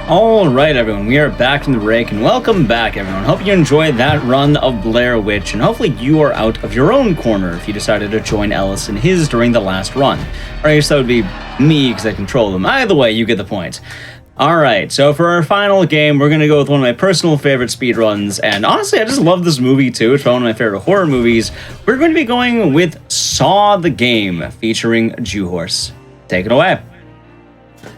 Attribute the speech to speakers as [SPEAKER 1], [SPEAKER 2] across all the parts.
[SPEAKER 1] Alright everyone, we are back in the break, and welcome back everyone. Hope you enjoyed that run of Blair Witch, and hopefully you are out of your own corner if you decided to join Ellis in his during the last run. Or I guess that would be me because I control them. Either way, you get the point. Alright, so for our final game, we're going to go with one of my personal favorite speedruns, and honestly, I just love this movie too. It's one of my favorite horror movies. We're going to be going with Saw the Game, featuring Juh0rse. Take it away.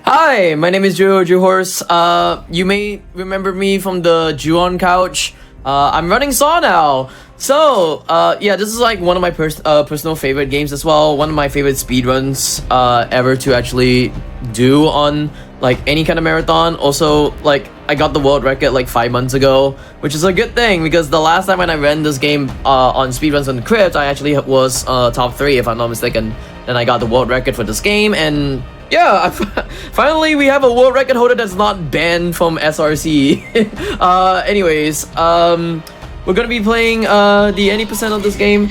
[SPEAKER 2] Hi, my name is Juh0rse. You may remember me from the Jew on couch. I'm running Saw now. So, yeah, this is like one of my personal favorite games as well. One of my favorite speedruns ever to actually do on like any kind of marathon. Also, like I got the world record like 5 months ago, which is a good thing because the last time when I ran this game on speedruns on Crypt, I actually was top 3 if I'm not mistaken. Then I got the world record for this game, and yeah, finally we have a world record holder that's not banned from SRC. Anyways, we're gonna be playing the any percent of this game.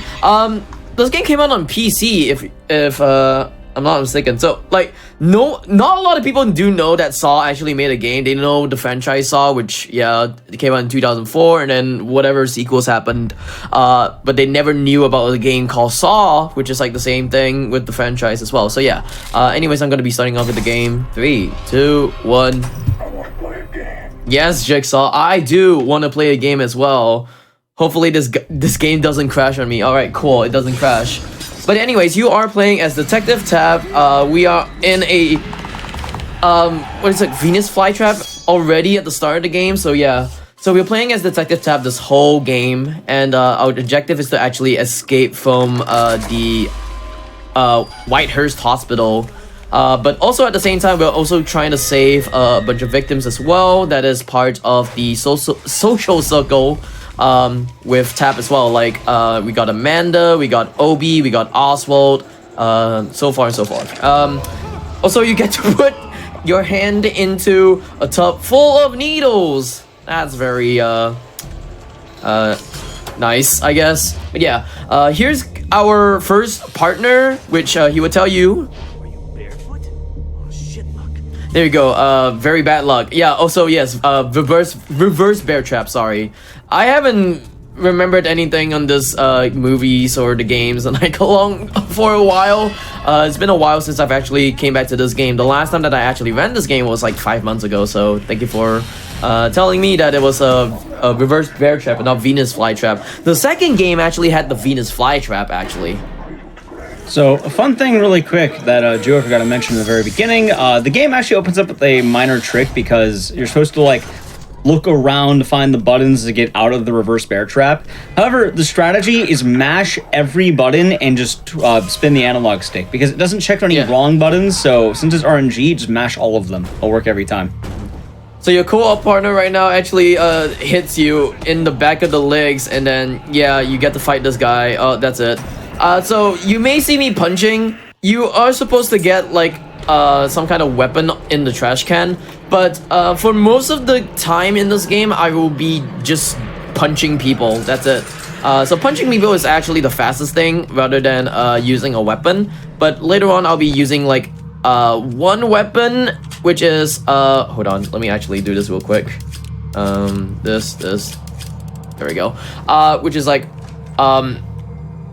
[SPEAKER 2] This game came out on PC, if I'm not mistaken. So like, not a lot of people do know that Saw actually made a game. They know the franchise Saw, which yeah, it came out in 2004, and then whatever sequels happened. But they never knew about a game called Saw, which is like the same thing with the franchise as well. So yeah. Anyways, I'm gonna be starting off with the game. 3, 2, 1.
[SPEAKER 3] I want to play a game.
[SPEAKER 2] Yes, Jigsaw, I do want to play a game as well. Hopefully this game doesn't crash on me. All right, cool. It doesn't crash. But anyways, you are playing as Detective TAPP. We are in a what is it, Venus flytrap already at the start of the game. So yeah, so we're playing as Detective TAPP this whole game, and our objective is to actually escape from the Juh0rse hospital. But also at the same time, we're also trying to save a bunch of victims as well. That is part of the social circle. With TAPP as well, like we got Amanda, we got Obi, we got Oswald, so far and so forth. Also, you get to put your hand into a tub full of needles. That's very nice, I guess. But yeah, here's our first partner, which he would tell you. There you go. Very bad luck. Yeah. Also, yes. Reverse bear trap. Sorry, I haven't remembered anything on this movies or the games and like for a while. It's been a while since I've actually came back to this game. The last time that I actually ran this game was like 5 months ago. So thank you for telling me that it was a reverse bear trap and not Venus flytrap. The second game actually had the Venus flytrap actually.
[SPEAKER 1] So, a fun thing really quick that Juh0rse forgot to mention in the very beginning, the game actually opens up with a minor trick because you're supposed to, like, look around to find the buttons to get out of the reverse bear trap. However, the strategy is mash every button and just spin the analog stick because it doesn't check for any wrong buttons, so since it's RNG, just mash all of them. It'll work every time.
[SPEAKER 2] So your co-op partner right now actually hits you in the back of the legs, and then, yeah, you get to fight this guy. Oh, that's it. So you may see me punching. You are supposed to get like some kind of weapon in the trash can, but for most of the time in this game, I will be just punching people. That's it. So punching people is actually the fastest thing rather than using a weapon. But later on, I'll be using like one weapon, which is hold on, let me actually do this real quick. This, there we go. Which is like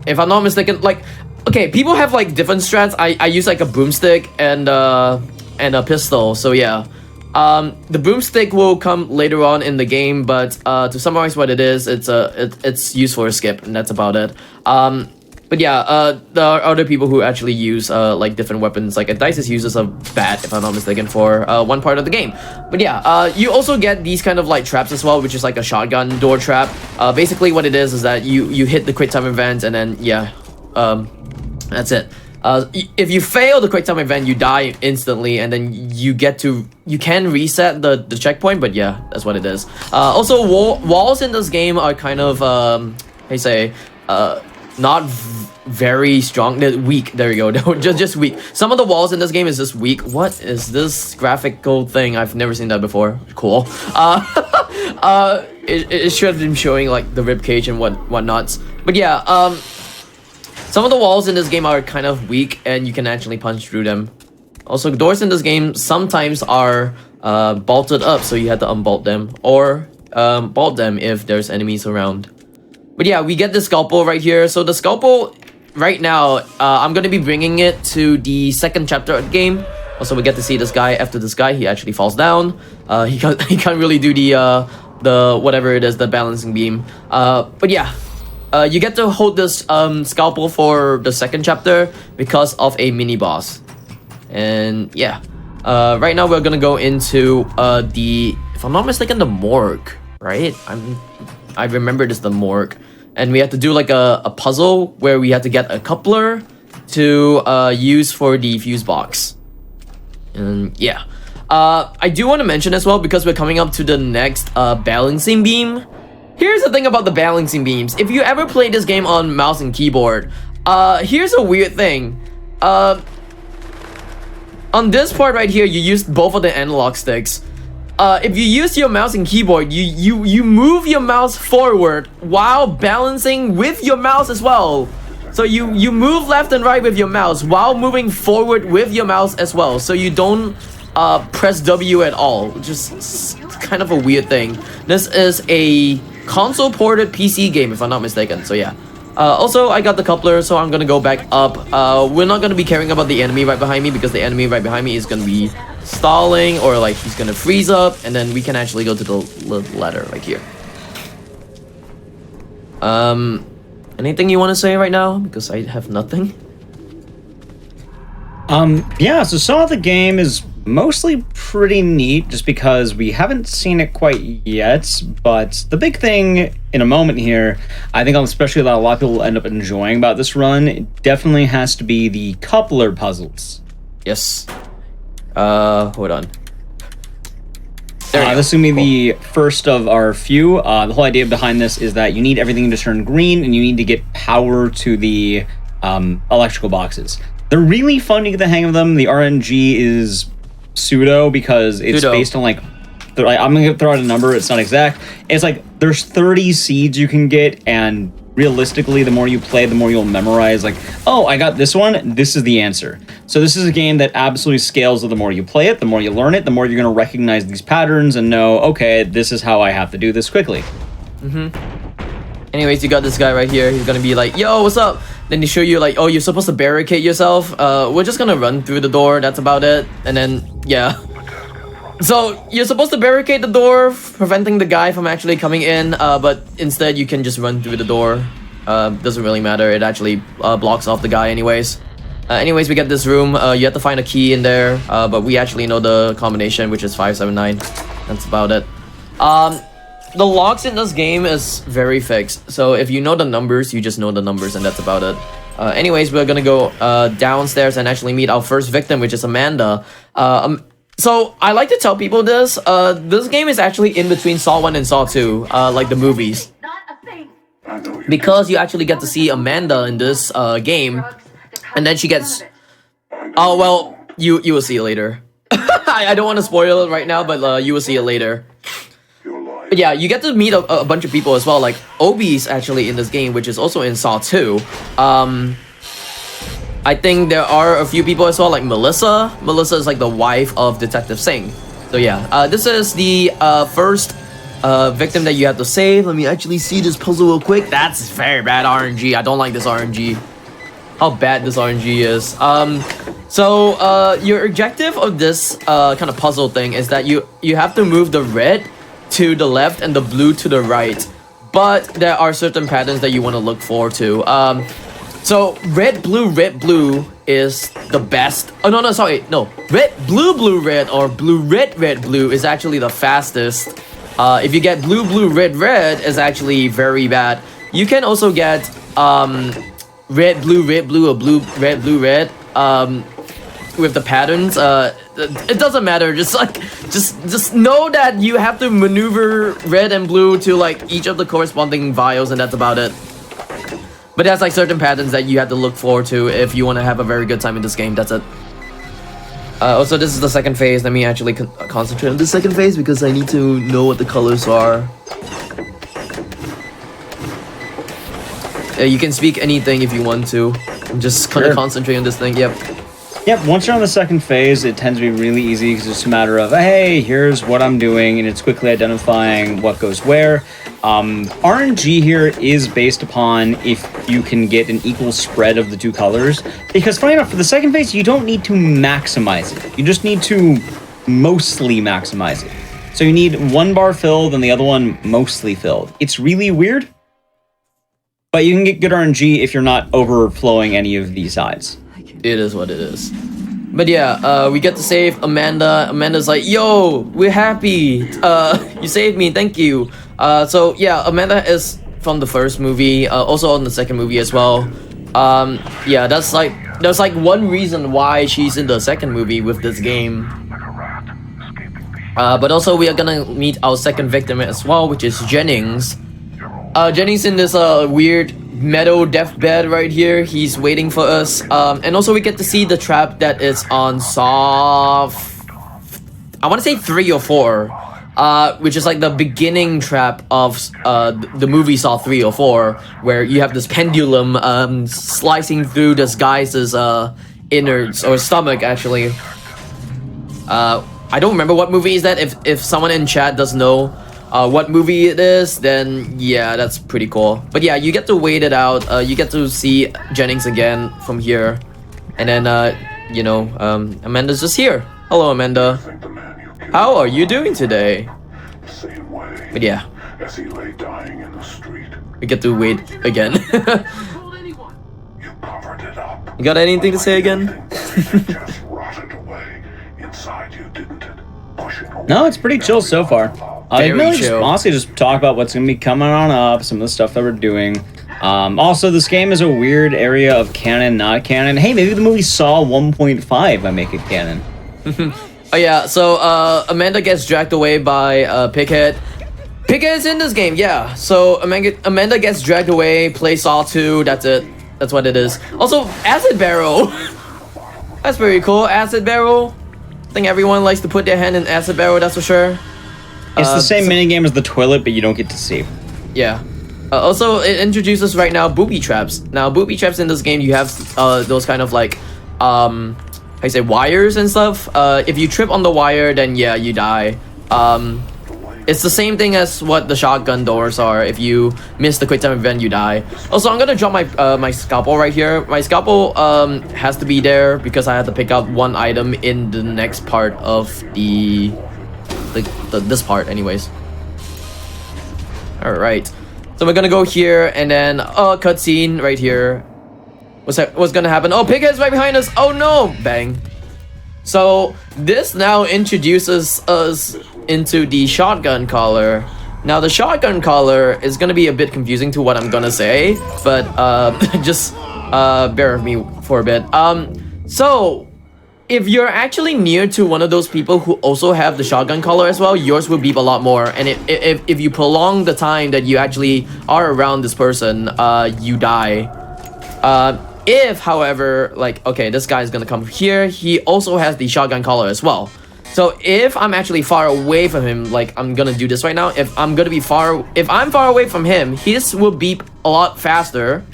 [SPEAKER 2] if I'm not mistaken, like, okay, people have like different strats. I use like a boomstick and a pistol. So yeah, the boomstick will come later on in the game. But to summarize what it is, it's used for a skip, and that's about it. But yeah, there are other people who actually use like different weapons. Like Dice uses a bat, if I'm not mistaken, for one part of the game. But yeah, you also get these kind of like traps as well, which is like a shotgun door trap. Basically, what it is that you hit the quick time event, and then yeah, that's it. If you fail the quick time event, you die instantly, and then you can reset the checkpoint. But yeah, that's what it is. Also, walls in this game are kind of not very strong. They're weak. There you go. just weak. Some of the walls in this game is just weak. What is this graphical thing? I've never seen that before. Cool. It should have been showing like the ribcage and whatnots. But yeah, some of the walls in this game are kind of weak, and you can actually punch through them. Also, doors in this game sometimes are bolted up, so you had to unbolt them or bolt them if there's enemies around. But yeah, we get the scalpel right here. So the scalpel right now, I'm gonna be bringing it to the second chapter of the game. Also, we get to see this guy. After this guy, he actually falls down. He can't really do the whatever it is, the balancing beam. But yeah, you get to hold this scalpel for the second chapter because of a mini boss. And yeah, right now we're gonna go into if I'm not mistaken, the morgue. Right? I remember this, the morgue. And we have to do like a puzzle where we have to get a coupler to use for the fuse box. And yeah, I do want to mention as well, because we're coming up to the next balancing beam. Here's the thing about the balancing beams. If you ever played this game on mouse and keyboard, here's a weird thing. On this part right here, you use both of the analog sticks. If you use your mouse and keyboard, you move your mouse forward while balancing with your mouse as well. So you move left and right with your mouse while moving forward with your mouse as well. So you don't press W at all, which is kind of a weird thing. This is a console ported PC game, if I'm not mistaken. So yeah. Also, I got the coupler, so I'm gonna go back up. We're not gonna be caring about the enemy right behind me, because the enemy right behind me is gonna be stalling, or like he's gonna freeze up, and then we can actually go to the ladder right here. Anything you want to say right now? Because I have nothing.
[SPEAKER 1] Yeah, so some of the game is mostly pretty neat, just because we haven't seen it quite yet. But the big thing in a moment here, I think especially that a lot of people end up enjoying about this run, it definitely has to be the coupler puzzles.
[SPEAKER 2] Yes. Hold on.
[SPEAKER 1] This is going to be the first of our few. The whole idea behind this is that you need everything to turn green, and you need to get power to the electrical boxes. They're really fun to get the hang of them. The RNG is pseudo, because it's based on like I'm going to throw out a number, it's not exact. It's like there's 30 seeds you can get, and realistically, the more you play, the more you'll memorize, like, oh, I got this one, this is the answer. So this is a game that absolutely scales. The more you play it, the more you learn it, the more you're going to recognize these patterns and know, okay, this is how I have to do this quickly.
[SPEAKER 2] Anyways, you got this guy right here. He's gonna be like, yo, what's up? Then they show you like, oh, you're supposed to barricade yourself. We're just gonna run through the door, that's about it. And then, yeah. So, you're supposed to barricade the door, preventing the guy from actually coming in, but instead you can just run through the door. Doesn't really matter, it actually blocks off the guy anyways. Anyways, we get this room. You have to find a key in there, but we actually know the combination, which is 579. That's about it. The locks in this game is very fixed, so if you know the numbers, you just know the numbers, and that's about it. Anyways, we're gonna go downstairs and actually meet our first victim, which is Amanda. So I like to tell people this. This game is actually in between Saw 1 and Saw 2, like the movies, because you actually get to see Amanda in this game, and then she gets. Oh well, you will see it later. I don't want to spoil it right now, but you will see it later. But yeah, you get to meet a bunch of people as well, like Obi's actually in this game, which is also in Saw 2. I think there are a few people as well, like Melissa. Melissa is like the wife of Detective Singh. So yeah, this is the first victim that you have to save. Let me actually see this puzzle real quick. That's very bad RNG. I don't like this RNG. How bad this RNG is. So your objective of this kind of puzzle thing is that you have to move the red to the left and the blue to the right, but there are certain patterns that you want to look for to. So red blue is the best. Oh no, sorry, no, red blue red or blue red blue is actually the fastest. If you get blue red is actually very bad. You can also get red blue or blue red with the patterns. It doesn't matter, just know that you have to maneuver red and blue to like each of the corresponding vials, and that's about it. But there's like certain patterns that you have to look forward to if you want to have a very good time in this game. That's it. Also, this is the second phase. Let me actually concentrate on the second phase because I need to know what the colors are. You can speak anything if you want to. I'm just gonna concentrate on this thing. Yep.
[SPEAKER 1] Yep, once you're on the second phase, it tends to be really easy because it's a matter of, hey, here's what I'm doing, and it's quickly identifying what goes where. RNG here is based upon if you can get an equal spread of the two colors, because funny enough, for the second phase, you don't need to maximize it. You just need to mostly maximize it. So you need one bar filled and the other one mostly filled. It's really weird, but you can get good RNG if you're not overflowing any of these sides.
[SPEAKER 2] It is what it is. But yeah, we get to save Amanda. Amanda's like, yo, we're happy. You saved me, thank you. So yeah, Amanda is from the first movie, also on the second movie as well. Yeah, there's like one reason why she's in the second movie with this game. But also we are gonna meet our second victim as well, which is Jennings. Jennings in this weird meadow deathbed right here. He's waiting for us. And also we get to see the trap that is on Saw... I want to say 3 or 4. Which is like the beginning trap of the movie Saw 3 or 4, where you have this pendulum slicing through this guy's innards, or stomach actually. I don't remember what movie is that. If someone in chat does know what movie it is, then yeah, that's pretty cool. But yeah, you get to wait it out. You get to see Jennings again from here, and then you know, Amanda's just here. Hello, Amanda. How are you doing today?
[SPEAKER 3] Same way
[SPEAKER 2] But yeah,
[SPEAKER 3] as he lay dying in the street.
[SPEAKER 2] we get to wait again.
[SPEAKER 3] You covered it up.
[SPEAKER 2] You got anything to say again?
[SPEAKER 3] It just rotted away inside you, didn't it? Pushing away.
[SPEAKER 1] No, it's pretty chill so far.
[SPEAKER 2] Very
[SPEAKER 1] Really
[SPEAKER 2] chill.
[SPEAKER 1] honestly just talk about what's going to be coming on up, some of the stuff that we're doing. Also, this game is a weird area of canon, not canon. Hey, maybe the movie Saw 1.5 I make it canon.
[SPEAKER 2] Oh yeah, so Amanda gets dragged away by Pighead. Pighead's in this game, yeah. So Amanda gets dragged away, play Saw 2, that's it. That's what it is. Also, Acid Barrel. That's very cool, Acid Barrel. I think everyone likes to put their hand in Acid Barrel, that's for sure.
[SPEAKER 1] It's the same minigame as the toilet, but you don't get to see.
[SPEAKER 2] Yeah. Also, it introduces right now booby traps. Now, booby traps in this game, you have those kind of like, I say wires and stuff. If you trip on the wire, then yeah, you die. It's the same thing as what the shotgun doors are. If you miss the quick time event, you die. Also, I'm gonna drop my my scalpel right here. My scalpel has to be there because I have to pick up one item in the next part of this part, anyways. All right. So we're gonna go here and then cutscene right here. What's gonna happen? Oh, Pighead's right behind us. Oh no! Bang. So this now introduces us into the shotgun collar. Now the shotgun collar is gonna be a bit confusing to what I'm gonna say, but just bear with me for a bit. So if you're actually near to one of those people who also have the shotgun collar as well, yours will beep a lot more. And if you prolong the time that you actually are around this person, you die. If, however, like, okay, this guy is gonna come here, he also has the shotgun collar as well. So if I'm actually far away from him, like I'm gonna do this right now, if I'm far away from him, his will beep a lot faster,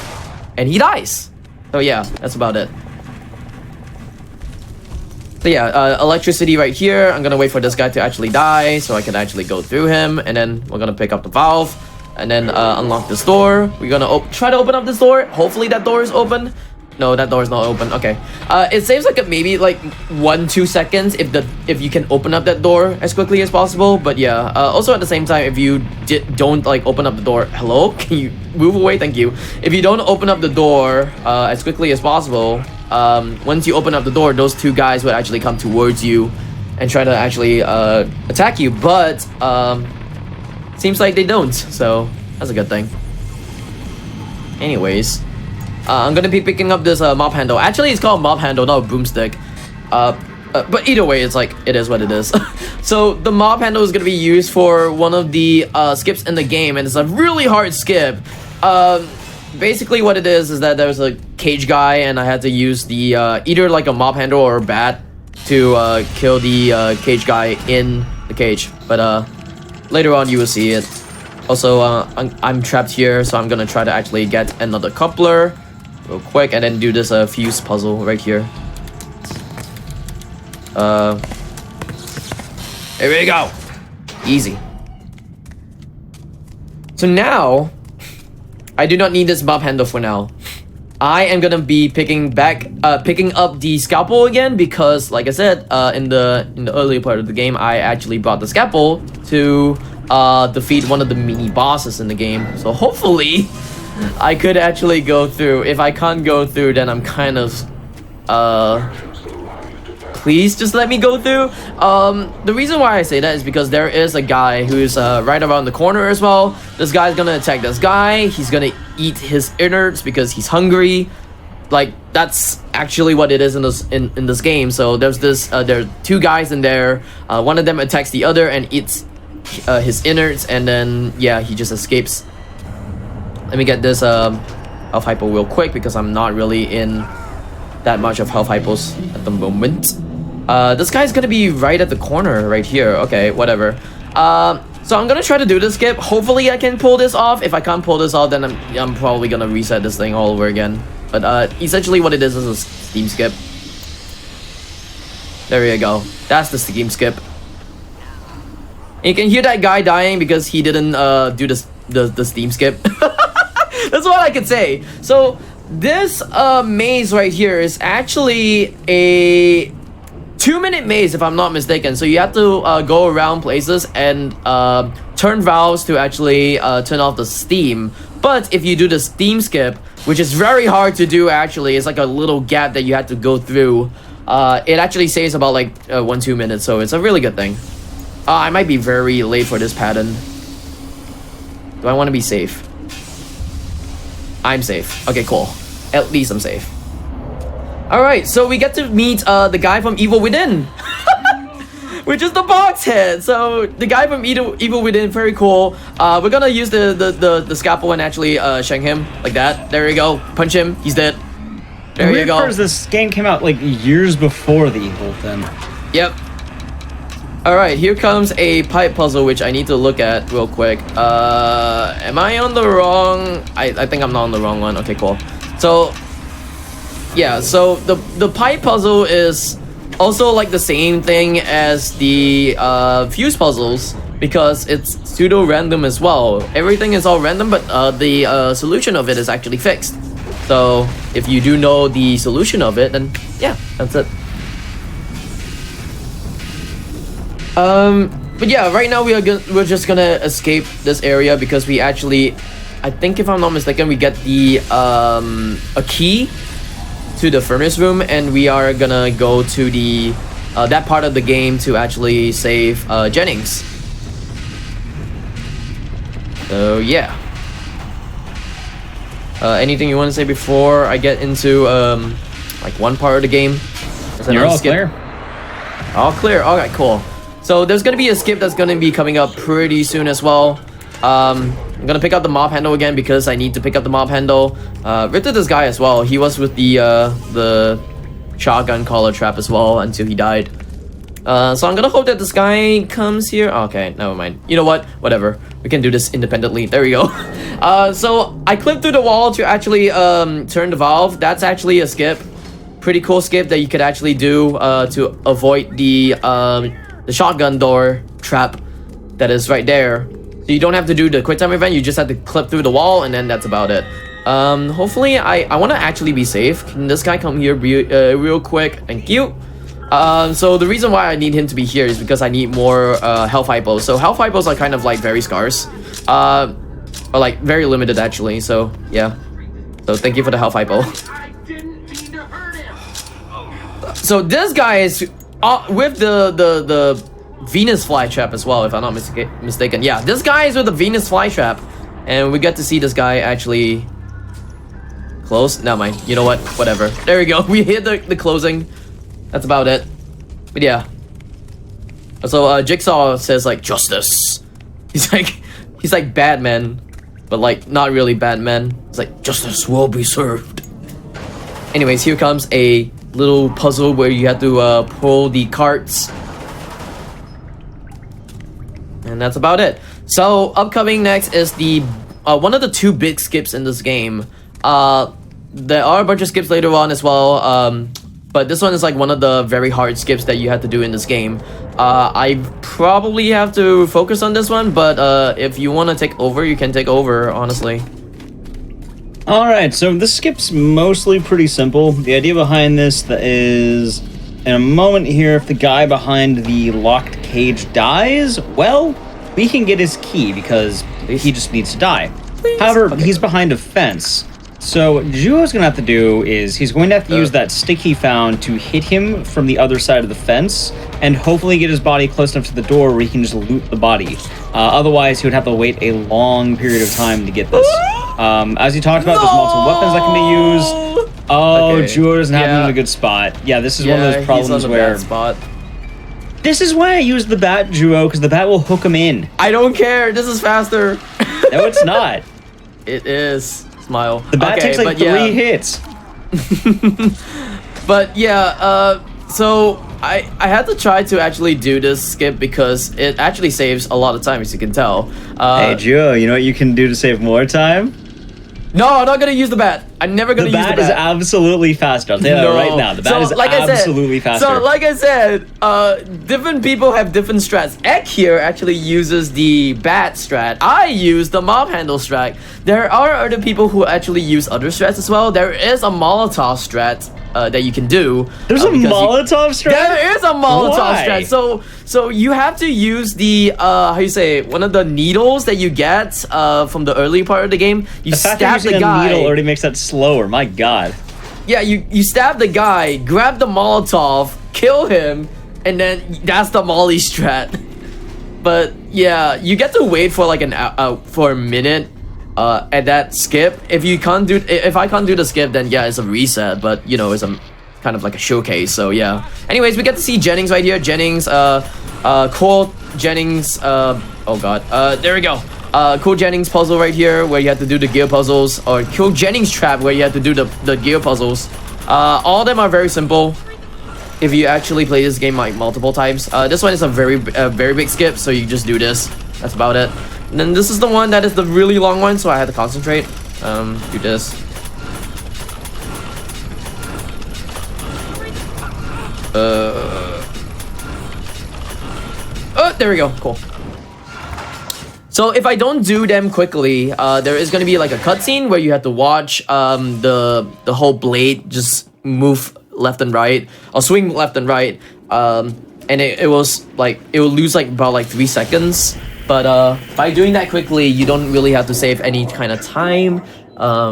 [SPEAKER 2] and he dies. So yeah, that's about it. So yeah, electricity right here. I'm gonna wait for this guy to actually die so I can actually go through him, and then we're gonna pick up the valve. And then unlock this door. We're gonna try to open up this door. Hopefully that door is open. No, that door is not open. Okay. It saves like maybe like 1-2 seconds if you can open up that door as quickly as possible. But yeah. Also at the same time, if you don't like open up the door, hello, can you move away? Thank you. If you don't open up the door as quickly as possible, once you open up the door, those two guys would actually come towards you and try to actually attack you. But seems like they don't, so that's a good thing. Anyways, I'm gonna be picking up this mop handle. Actually, it's called mop handle, not a broomstick. But either way, it's like, it is what it is. So the mop handle is gonna be used for one of the skips in the game, and it's a really hard skip. Basically what it is that there's a cage guy, and I had to use the either like a mop handle or a bat to kill the cage guy in the cage. But later on, you will see it. Also, I'm trapped here, so I'm gonna try to actually get another coupler real quick, and then do this fuse puzzle right here. Here we go. Easy. So now, I do not need this mob handle for now. I am gonna be picking up the scalpel again because, like I said, in the earlier part of the game, I actually brought the scalpel to defeat one of the mini bosses in the game. So hopefully, I could actually go through. If I can't go through, then I'm kind of please just let me go through. The reason why I say that is because there is a guy who's right around the corner as well. This guy's gonna attack this guy. He's gonna eat his innards because he's hungry. Like, that's actually what it is in this game. So there's this there are two guys in there. One of them attacks the other and eats his innards, and then yeah, he just escapes. Let me get this health hypo real quick because I'm not really in that much of health hypos at the moment. This guy's gonna be right at the corner right here. Okay, whatever. So I'm gonna try to do this skip. Hopefully I can pull this off. If I can't pull this off, then I'm probably gonna reset this thing all over again. But essentially what it is a steam skip. There you go. That's the steam skip. And you can hear that guy dying because he didn't do the steam skip. That's what I could say. So this maze right here is actually a 2-minute maze, if I'm not mistaken. So you have to go around places and turn valves to actually turn off the steam. But if you do the steam skip, which is very hard to do actually, it's like a little gap that you have to go through. It actually saves about like 1-2 minutes, so it's a really good thing. I might be very late for this pattern. Do I want to be safe? I'm safe. Okay, cool. At least I'm safe. Alright, so we get to meet the guy from Evil Within. Which is the box head. So the guy from Evil Within, very cool. We're gonna use the scalpel and actually shank him like that. There you go. Punch him. He's dead. There you go.
[SPEAKER 1] Weird, this game came out like years before the Evil Within.
[SPEAKER 2] Yep. Alright, here comes a pipe puzzle which I need to look at real quick. Am I on the wrong... I think I'm not on the wrong one. Okay, cool. So yeah, so the pipe puzzle is also like the same thing as the fuse puzzles because it's pseudo random as well. Everything is all random, but the solution of it is actually fixed. So if you do know the solution of it, then yeah, that's it. But yeah, right now we're just gonna escape this area because we actually, I think if I'm not mistaken, we get the a key to the furnace room, and we are gonna go to the that part of the game to actually save Jennings. So yeah. Anything you want to say before I get into like one part of the game?
[SPEAKER 1] You're all clear.
[SPEAKER 2] All clear. Alright, cool. So there's gonna be a skip that's gonna be coming up pretty soon as well. I'm gonna pick up the mob handle again because I need to pick up the mob handle. Ripped this guy as well. He was with the shotgun collar trap as well until he died. So I'm gonna hope that this guy comes here. Okay, never mind. You know what? Whatever. We can do this independently. There we go. So I clipped through the wall to actually turn the valve. That's actually a skip. Pretty cool skip that you could actually do to avoid the shotgun door trap that is right there. So you don't have to do the quick time event, you just have to clip through the wall, and then that's about it. Hopefully, I want to actually be safe. Can this guy come here real quick? Thank you. So the reason why I need him to be here is because I need more health hypos. So health hypos are kind of like very scarce. Or like very limited actually, so yeah. So thank you for the health hypo. So this guy is with the Venus flytrap as well, if I'm not mistaken. Yeah, this guy is with the Venus flytrap, and we get to see this guy actually close. Never mind. You know what? Whatever. There we go. We hit the closing. That's about it. But yeah. So Jigsaw says like justice. He's like Batman, but like not really Batman. It's like justice will be served. Anyways, here comes a little puzzle where you have to pull the carts. And that's about it. So upcoming next is the one of the two big skips in this game. There are a bunch of skips later on as well. but this one is like one of the very hard skips that you have to do in this game. I probably have to focus on this one, but if you want to take over, you can take over, honestly.
[SPEAKER 1] Alright, so this skip's mostly pretty simple. The idea behind this is, in a moment here, if the guy behind the locked cage dies, well, we can get his key because he just needs to die. However, he's behind a fence. So what Juh0rse gonna have to do is he's going to have to use that stick he found to hit him from the other side of the fence and hopefully get his body close enough to the door where he can just loot the body. Otherwise, he would have to wait a long period of time to get this. As you talked about, there's multiple weapons that can be used. Oh, okay. Juh0rse doesn't have him in a good spot. Yeah, this is one of those problems where...
[SPEAKER 2] spot.
[SPEAKER 1] This is why I use the bat, Juh0rse, because the bat will hook him in.
[SPEAKER 2] I don't care. This is faster.
[SPEAKER 1] No, it's not.
[SPEAKER 2] It is. Smile.
[SPEAKER 1] The bat takes like 3 hits.
[SPEAKER 2] But yeah, so I had to try to actually do this skip because it actually saves a lot of time, as you can tell.
[SPEAKER 1] Hey, Juh0rse, you know what you can do to save more time?
[SPEAKER 2] No, I'm not gonna use the bat. I'm never gonna use the bat.
[SPEAKER 1] The bat is absolutely faster. I'll tell you that right now. The bat is absolutely faster.
[SPEAKER 2] So, like I said, different people have different strats. Ek here actually uses the bat strat. I use the mob handle strat. There are other people who actually use other strats as well. There is a Molotov strat that you can do.
[SPEAKER 1] There's a Molotov strat?
[SPEAKER 2] There is a Molotov strat. So you have to use the, how you say, one of the needles that you get from the early part of the game. You stab the guy.
[SPEAKER 1] A needle already makes that slower. My God.
[SPEAKER 2] Yeah, you stab the guy, grab the Molotov, kill him, and then that's the Molly strat. But yeah, you get to wait for like for a minute at that skip. If I can't do the skip, then yeah, it's a reset. But you know, it's a kind of like a showcase. So yeah. Anyways, we get to see Jennings right here. Jennings, cool Jennings. Oh God. There we go. Cool Jennings puzzle right here where you have to do the gear puzzles, or cool Jennings trap where you have to do the gear puzzles. All of them are very simple if you actually play this game like multiple times. This one is a very big skip, so you just do this. That's about it. And then this is the one that is the really long one, so I had to concentrate. Do this. Oh, there we go. Cool. So if I don't do them quickly, there is going to be like a cutscene where you have to watch the whole blade just move left and right, or swing left and right, and it was like it will lose like about like 3 seconds. But by doing that quickly, you don't really have to save any kind of time,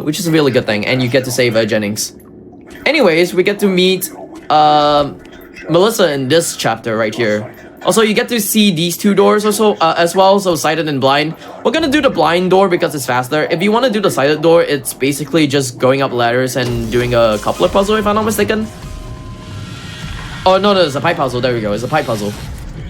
[SPEAKER 2] which is a really good thing, and you get to save Jennings. Anyways, we get to meet Melissa in this chapter right here. Also, you get to see these 2 doors also as well, so sighted and blind. We're gonna do the blind door because it's faster. If you want to do the sighted door, it's basically just going up ladders and doing a coupler puzzle, if I'm not mistaken. Oh, no, it's a pipe puzzle. There we go. It's a pipe puzzle.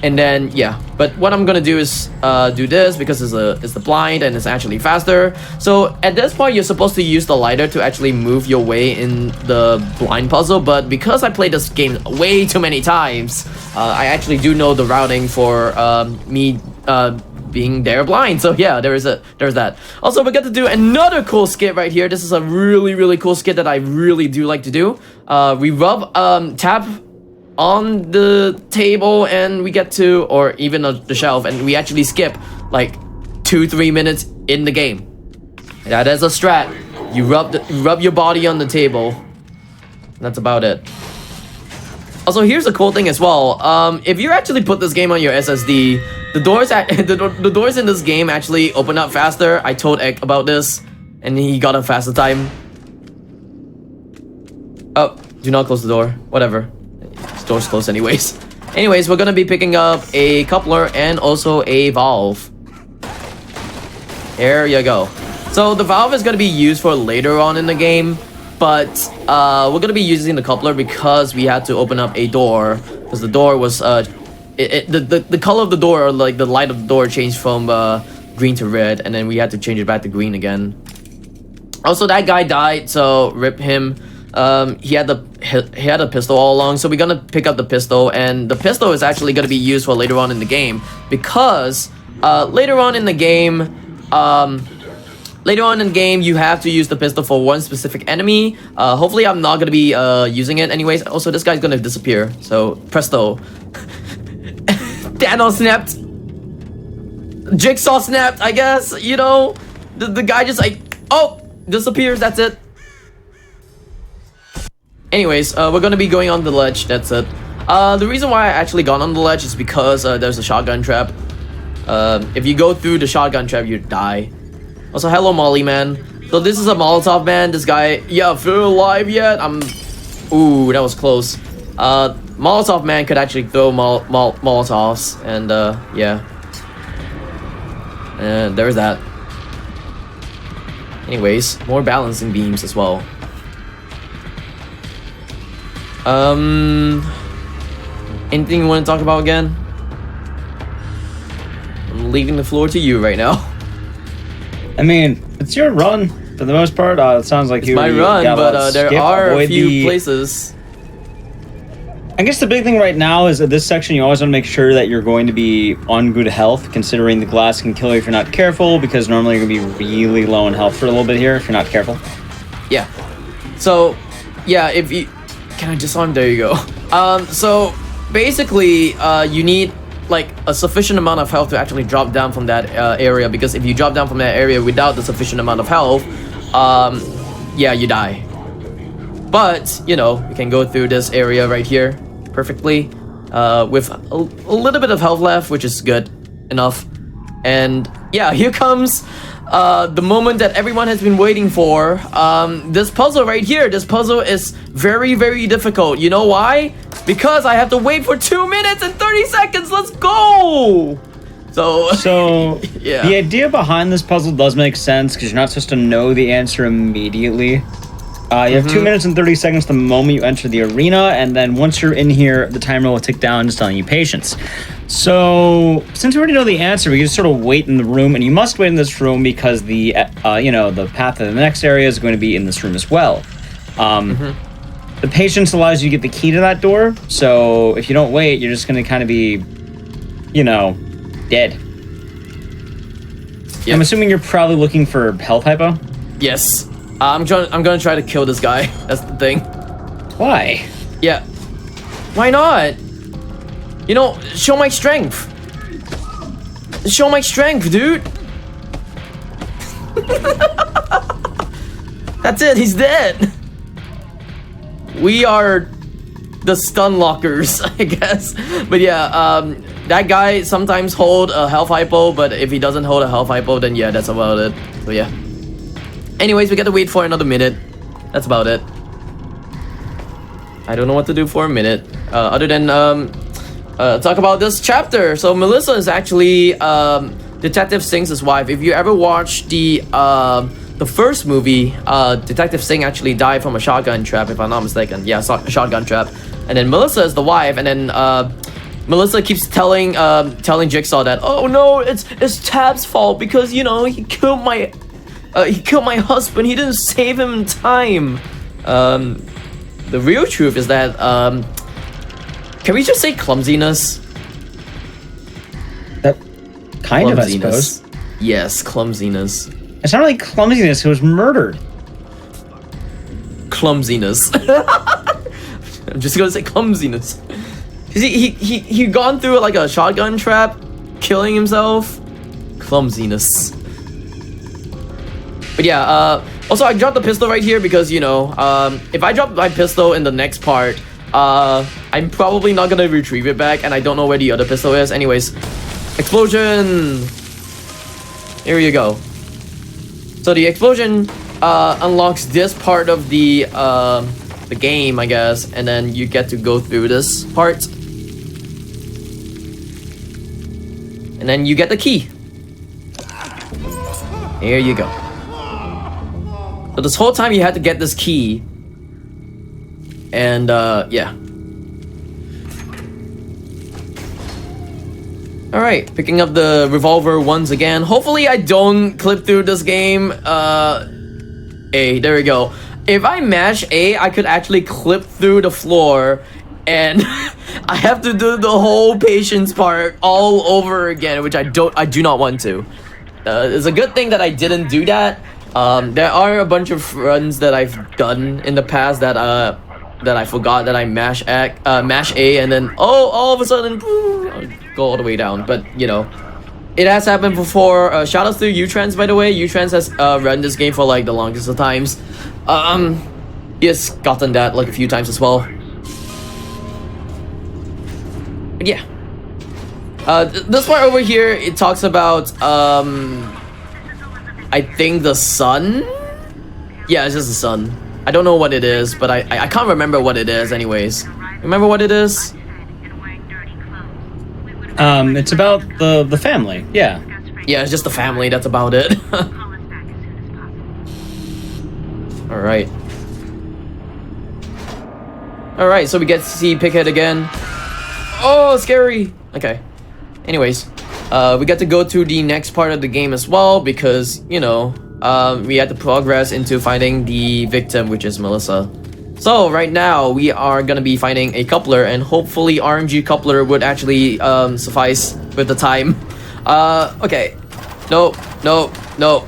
[SPEAKER 2] And then, yeah. But what I'm gonna do is do this because it's the blind and it's actually faster. So at this point, you're supposed to use the lighter to actually move your way in the blind puzzle. But because I played this game way too many times, I actually do know the routing for me being there blind. So yeah, there's that. Also, we get to do another cool skit right here. This is a really cool skit that I really do like to do. We rub tap on the table and we get to, or even on the shelf, and we actually skip like 2-3 minutes in the game. That is a strat. You rub your body on the table. That's about it. Also, here's a cool thing as well. If you actually put this game on your SSD, the doors in this game actually open up faster. I told Ek about this, and he got a faster time. Oh, do not close the door. Whatever. This door's closed anyways. Anyways, we're gonna be picking up a coupler and also a valve. There you go. So the valve is gonna be used for later on in the game, but we're gonna be using the coupler because we had to open up a door, because the door was the color of the door, or like the light of the door, changed from green to red, and then we had to change it back to green again. Also, that guy died, so rip him. He had a pistol all along, so we're gonna pick up the pistol, and the pistol is actually gonna be used for later on in the game because later on in the game, later on in the game, you have to use the pistol for one specific enemy. Hopefully, I'm not gonna be using it anyways. Also, this guy's gonna disappear. So presto. Thanos snapped. Jigsaw snapped. I guess you know the guy just like disappears. That's it. Anyways, we're gonna be going on the ledge. That's it. The reason why I actually got on the ledge is because there's a shotgun trap. If you go through the shotgun trap, you die. Also, hello, Molly man. So this is a Molotov man. This guy, yeah, feel alive yet? Ooh, that was close. Molotov man could actually throw Molotovs, and yeah. And there's that. Anyways, more balancing beams as well. Anything you want to talk about again? I'm leaving the floor to you right now.
[SPEAKER 1] I mean, it's your run for the most part. It sounds like
[SPEAKER 2] it's my run, but there are a few places.
[SPEAKER 1] I guess the big thing right now is that this section you always want to make sure that you're going to be on good health, considering the glass can kill you if you're not careful, because normally you're going to be really low in health for a little bit here if you're not careful.
[SPEAKER 2] Yeah. So, yeah, if you... Can I disarm? There you go. So, basically, you need like a sufficient amount of health to actually drop down from that area, because if you drop down from that area without the sufficient amount of health, yeah, you die. But, you know, you can go through this area right here perfectly with a little bit of health left, which is good enough. And yeah, here comes the moment that everyone has been waiting for. This puzzle right here. This puzzle is very, very difficult. You know why? Because I have to wait for 2 minutes and 30 seconds. Let's go! So
[SPEAKER 1] yeah. The idea behind this puzzle does make sense, because you're not supposed to know the answer immediately. You have 2 minutes and 30 seconds the moment you enter the arena, and then once you're in here, the timer will tick down, just telling you patience. So, since we already know the answer, we can just sort of wait in the room, and you must wait in this room because the, you know, the path to the next area is going to be in this room as well. The patience allows you to get the key to that door, so if you don't wait, you're just going to kind of be, you know, dead. Yep. I'm assuming you're probably looking for health hypo?
[SPEAKER 2] Yes. I'm gonna try to kill this guy. That's the thing.
[SPEAKER 1] Why?
[SPEAKER 2] Yeah. Why not? You know, show my strength. Show my strength, dude. That's it. He's dead. We are the stun lockers, I guess. But yeah, that guy sometimes hold a health hypo, but if he doesn't hold a health hypo, then yeah, that's about it. So yeah. Anyways, we gotta wait for another minute. That's about it. I don't know what to do for a minute, other than talk about this chapter. So Melissa is actually Detective Singh's wife. If you ever watched the first movie, Detective Singh actually died from a shotgun trap, if I'm not mistaken. Yeah, a shotgun trap. And then Melissa is the wife, and then Melissa keeps telling Jigsaw that, oh no, it's TAPP's fault because, you know, he killed my husband. He didn't save him in time. The real truth is that, can we just say clumsiness?
[SPEAKER 1] That kind of, I suppose.
[SPEAKER 2] Yes, clumsiness.
[SPEAKER 1] It's not really clumsiness. It was murdered.
[SPEAKER 2] Clumsiness. I'm just gonna say clumsiness. He gone through like a shotgun trap, killing himself. Clumsiness. But yeah, also I dropped the pistol right here because, you know, if I drop my pistol in the next part, I'm probably not gonna retrieve it back, and I don't know where the other pistol is. Anyways, explosion! Here you go. So the explosion unlocks this part of the game, I guess, and then you get to go through this part. And then you get the key. Here you go. So this whole time you had to get this key. And yeah. Alright, picking up the revolver once again. Hopefully I don't clip through this game. A, there we go. If I mash A, I could actually clip through the floor, and I have to do the whole patience part all over again, which I do not want to. It's a good thing that I didn't do that. There are a bunch of runs that I've done in the past that I forgot that I mash A and then all of a sudden go all the way down. But you know, it has happened before. Shout outs to Juh0rse, by the way. Juh0rse has run this game for like the longest of times. He has gotten that like a few times as well. But yeah. This part over here, it talks about I think the sun. Yeah, it's just the sun. I don't know what it is, but I can't remember what it is anyways. Remember what it is?
[SPEAKER 1] It's about the family. Yeah.
[SPEAKER 2] Yeah, it's just the family, that's about it. Alright. Alright, so we get to see Pighead again. Oh, scary! Okay. Anyways, we get to go to the next part of the game as well because, you know, we had to progress into finding the victim, which is Melissa. So right now we are gonna be finding a coupler, and hopefully RNG coupler would actually suffice with the time. Okay. No,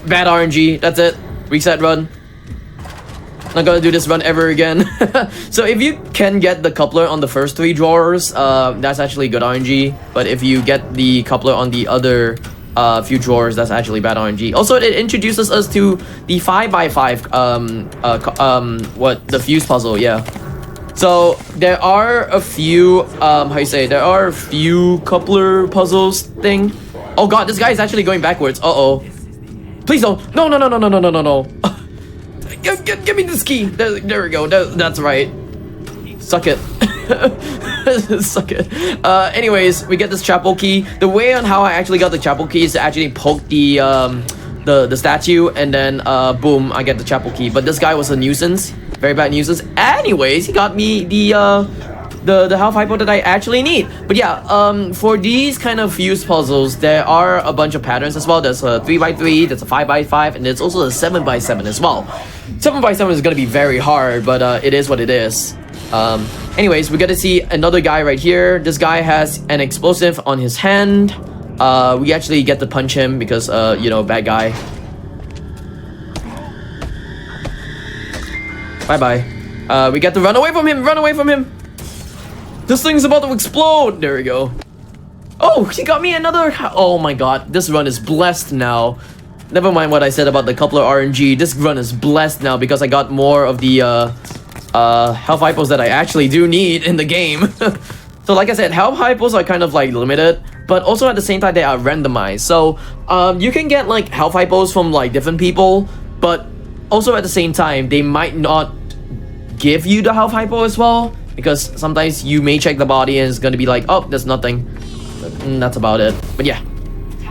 [SPEAKER 2] bad RNG. That's it. Reset run. Not gonna do this run ever again. So if you can get the coupler on the first 3 drawers, that's actually good RNG. But if you get the coupler on the other few drawers, that's actually bad RNG. Also, it introduces us to the 5x5 the fuse puzzle. Yeah. So there are a few there are a few coupler puzzles thing. Oh god, this guy is actually going backwards. Uh-oh. Please don't. No. Give me this key. There we go. That's right. Suck it. Suck it. Anyways, we get this chapel key. The way on how I actually got the chapel key is to actually poke the statue, and then boom, I get the chapel key. But this guy was a nuisance. Very bad nuisance. Anyways, he got me the health hypo that I actually need. But yeah, for these kind of fuse puzzles, there are a bunch of patterns as well. There's a 3x3, there's a 5x5, and there's also a 7x7 as well. 7x7 is gonna be very hard, but it is what it is. Anyways, we get to see another guy right here. This guy has an explosive on his hand. We actually get to punch him because, you know, bad guy. Bye-bye. We get to run away from him! Run away from him! This thing's about to explode! There we go. Oh, he got me another... Oh my god, this run is blessed now. Never mind what I said about the coupler RNG. This run is blessed now because I got more of the health hypos that I actually do need in the game. So like I said, health hypos are kind of like limited, but also at the same time they are randomized. So you can get like health hypos from like different people, but also at the same time they might not give you the health hypo as well, because sometimes you may check the body and it's gonna be like, oh, there's nothing. And that's about it. But yeah.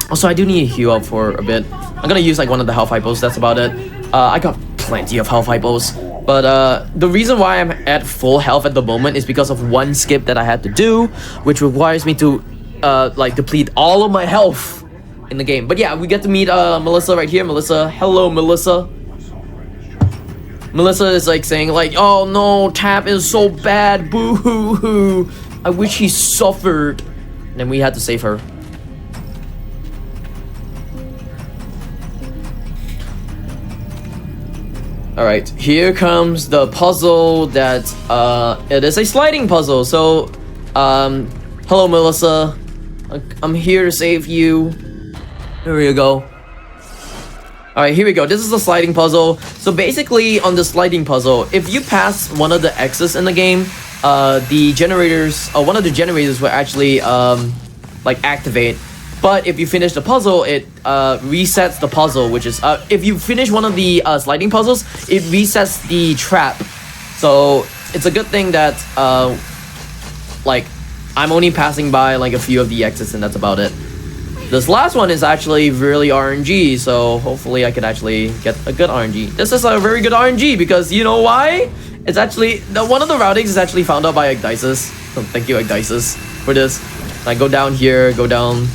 [SPEAKER 2] Also, I do need to heal up for a bit. I'm gonna use like one of the health hypos, that's about it. I got plenty of health hypos. But the reason why I'm at full health at the moment is because of one skip that I had to do, which requires me to like deplete all of my health in the game. But yeah, we get to meet Melissa right here. Melissa, hello Melissa. Melissa is like saying like, oh no, TAPP is so bad, boo hoo hoo. I wish he suffered. And then we had to save her. Alright, here comes the puzzle that, it is a sliding puzzle. So, hello Melissa. I'm here to save you. Here you go. Alright, here we go. This is the sliding puzzle. So basically, on the sliding puzzle, if you pass one of the X's in the game, the generators, one of the generators will actually, like, activate. But if you finish the puzzle, it resets the puzzle, which is, if you finish one of the sliding puzzles, it resets the trap. So it's a good thing that, like, I'm only passing by like a few of the exits and that's about it. This last one is actually really RNG, so hopefully I could actually get a good RNG. This is a very good RNG because you know why? It's actually, one of the routings is actually found out by Ecdysis. So thank you Ecdysis for this. Like go down here, go down,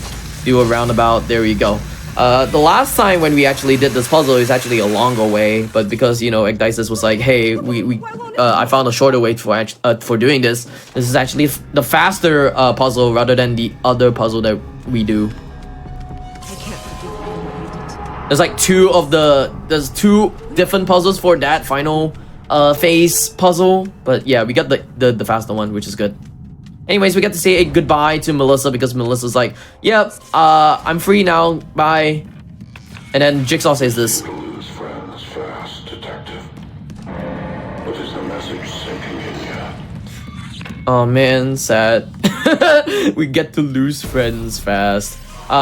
[SPEAKER 2] do a roundabout, there we go. The last time when we actually did this puzzle is actually a longer way, but because, you know, Ecdysis was like, hey, I found a shorter way for doing this. This is actually the faster puzzle rather than the other puzzle that we do. There's like there's two different puzzles for that final phase puzzle. But yeah, we got the faster one, which is good. Anyways, we get to say a goodbye to Melissa because Melissa's like, yep, I'm free now, bye. And then Jigsaw says this.
[SPEAKER 3] Lose friends fast, detective. But is the message sinking in yet?
[SPEAKER 2] Oh man, sad. We get to lose friends fast. Do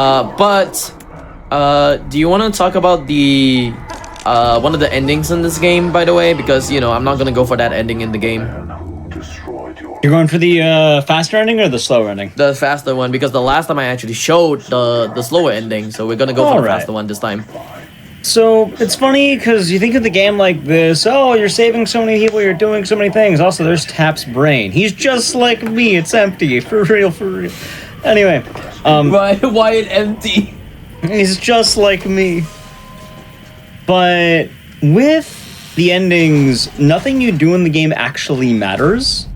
[SPEAKER 2] you want to talk about the one of the endings in this game, by the way? Because, you know, I'm not gonna go for that ending in the game.
[SPEAKER 3] Who destroyed your
[SPEAKER 1] You're going for the faster ending or the slower ending?
[SPEAKER 2] The faster one, because the last time I actually showed the slower ending, so we're gonna go for the
[SPEAKER 1] Alright.
[SPEAKER 2] faster one this time.
[SPEAKER 1] So it's funny because you think of the game like this. Oh, you're saving so many people. You're doing so many things. Also, there's Tapp's brain. He's just like me. It's empty. For real, for real. Anyway,
[SPEAKER 2] Why it empty?
[SPEAKER 1] he's just like me. But with the endings, nothing you do in the game actually matters.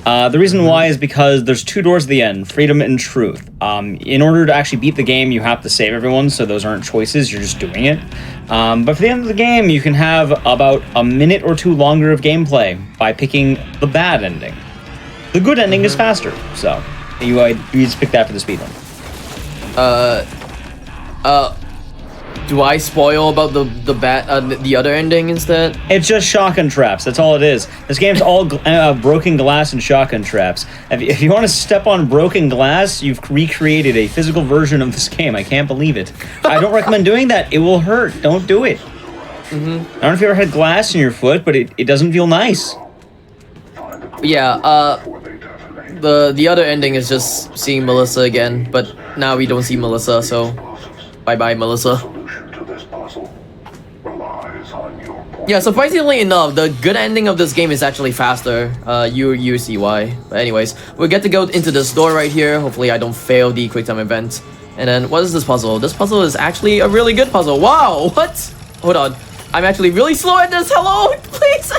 [SPEAKER 1] The reason why is because there's two doors at the end, freedom and truth. In order to actually beat the game, you have to save everyone, so those aren't choices, you're just doing it. But for the end of the game, you can have about a minute or two longer of gameplay by picking the bad ending. The good ending is faster, so you just pick that for the speedrun.
[SPEAKER 2] Do I spoil about the other ending instead?
[SPEAKER 1] It's just shotgun traps. That's all it is. This game's all broken glass and shotgun traps. If you want to step on broken glass, you've recreated a physical version of this game. I can't believe it. I don't recommend doing that. It will hurt. Don't do it. I don't know if you ever had glass in your foot, but it doesn't feel nice.
[SPEAKER 2] Yeah. The other ending is just seeing Melissa again, but now we don't see Melissa, so bye bye Melissa.
[SPEAKER 3] solution to this puzzle relies on your point.
[SPEAKER 2] Yeah, surprisingly enough, the good ending of this game is actually faster. You see why. But anyways, we get to go into this door right here. Hopefully I don't fail the quick time event. And then what is this puzzle? This puzzle is actually a really good puzzle. Wow, what? Hold on. I'm actually really slow at this. Hello, please.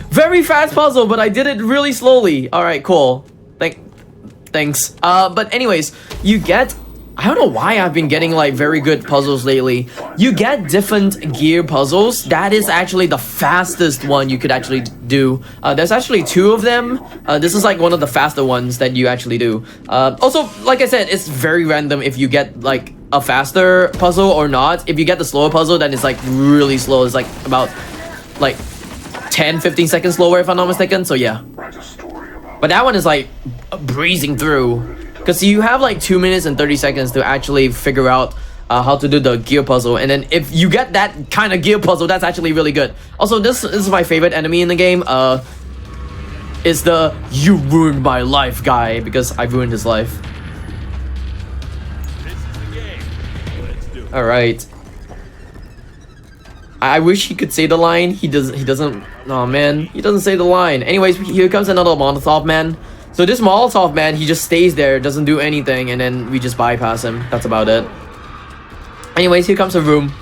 [SPEAKER 2] Very fast puzzle, but I did it really slowly. All right, cool. Thanks. But anyways, you get, I don't know why I've been getting like very good puzzles lately. You get different gear puzzles. That is actually the fastest one you could actually do. There's actually two of them. This is like one of the faster ones that you actually do. Also, like I said, it's very random if you get like a faster puzzle or not. If you get the slower puzzle, then it's like really slow. It's like about like 10-15 seconds slower if I'm not mistaken. So yeah.
[SPEAKER 3] Write a story about
[SPEAKER 2] But that one is like breezing through. Because you have like 2 minutes and 30 seconds to actually figure out how to do the gear puzzle. And then if you get that kind of gear puzzle, that's actually really good. Also, this is my favorite enemy in the game. It's the "you ruined my life" guy, because I ruined his life. Alright. I wish he could say the line. He doesn't. Oh man, he doesn't say the line. Anyways, here comes another Molotov man. So this Molotov man, he just stays there, doesn't do anything, and then we just bypass him. That's about it. Anyways, here comes a room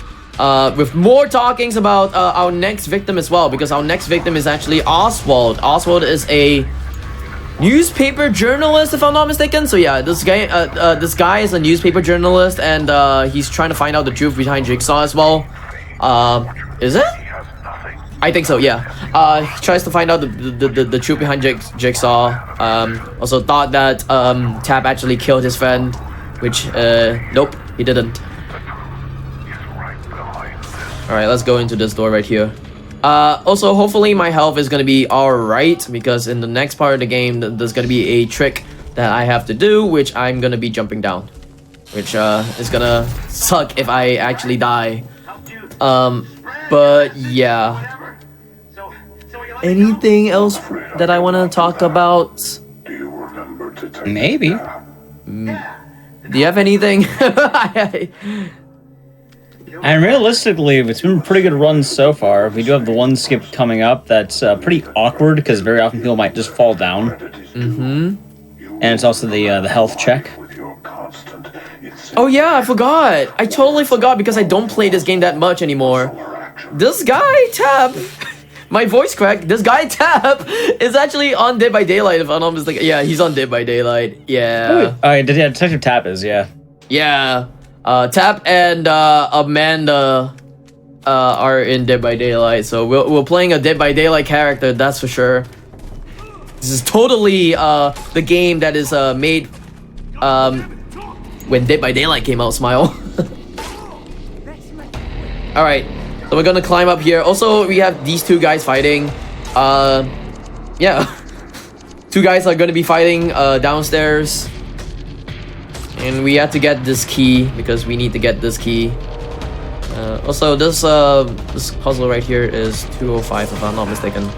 [SPEAKER 2] with more talkings about our next victim as well, because our next victim is actually Oswald. Oswald is a newspaper journalist, if I'm not mistaken. So yeah, this guy is a newspaper journalist, and he's trying to find out the truth behind Jigsaw as well. Is it? I think so, yeah. He tries to find out the truth behind Jigsaw. Also thought that TAPP actually killed his friend, which nope, he didn't. Alright, let's go into this door right here. Also, hopefully my health is gonna be alright, because in the next part of the game, there's gonna be a trick that I have to do, which I'm gonna be jumping down. Which is gonna suck if I actually die. But yeah. Anything else that I want to talk about?
[SPEAKER 3] Do you remember to take
[SPEAKER 1] Maybe.
[SPEAKER 2] Do you have anything?
[SPEAKER 1] And realistically, it's been a pretty good run so far. We do have the one skip coming up that's pretty awkward, because very often people might just fall down.
[SPEAKER 2] Mm-hmm.
[SPEAKER 1] And it's also the health check.
[SPEAKER 3] with your constant
[SPEAKER 2] Oh yeah, I forgot. I totally forgot, because I don't play this game that much anymore. This guy, TAPP, my voice cracked. This guy, TAPP, is actually on Dead by Daylight, if I'm not mistaken. Yeah, he's on Dead by Daylight. Yeah.
[SPEAKER 1] Alright, Detective TAPP is, yeah.
[SPEAKER 2] Yeah. TAPP and Amanda are in Dead by Daylight, so we're playing a Dead by Daylight character, that's for sure. This is totally the game that is made when Dead by Daylight came out. Smile. All right, so we're gonna climb up here. Also, we have these two guys fighting. Yeah, two guys are gonna be fighting downstairs, and we have to get this key because we need to get this key. Also, this puzzle right here is 205 if I'm not mistaken.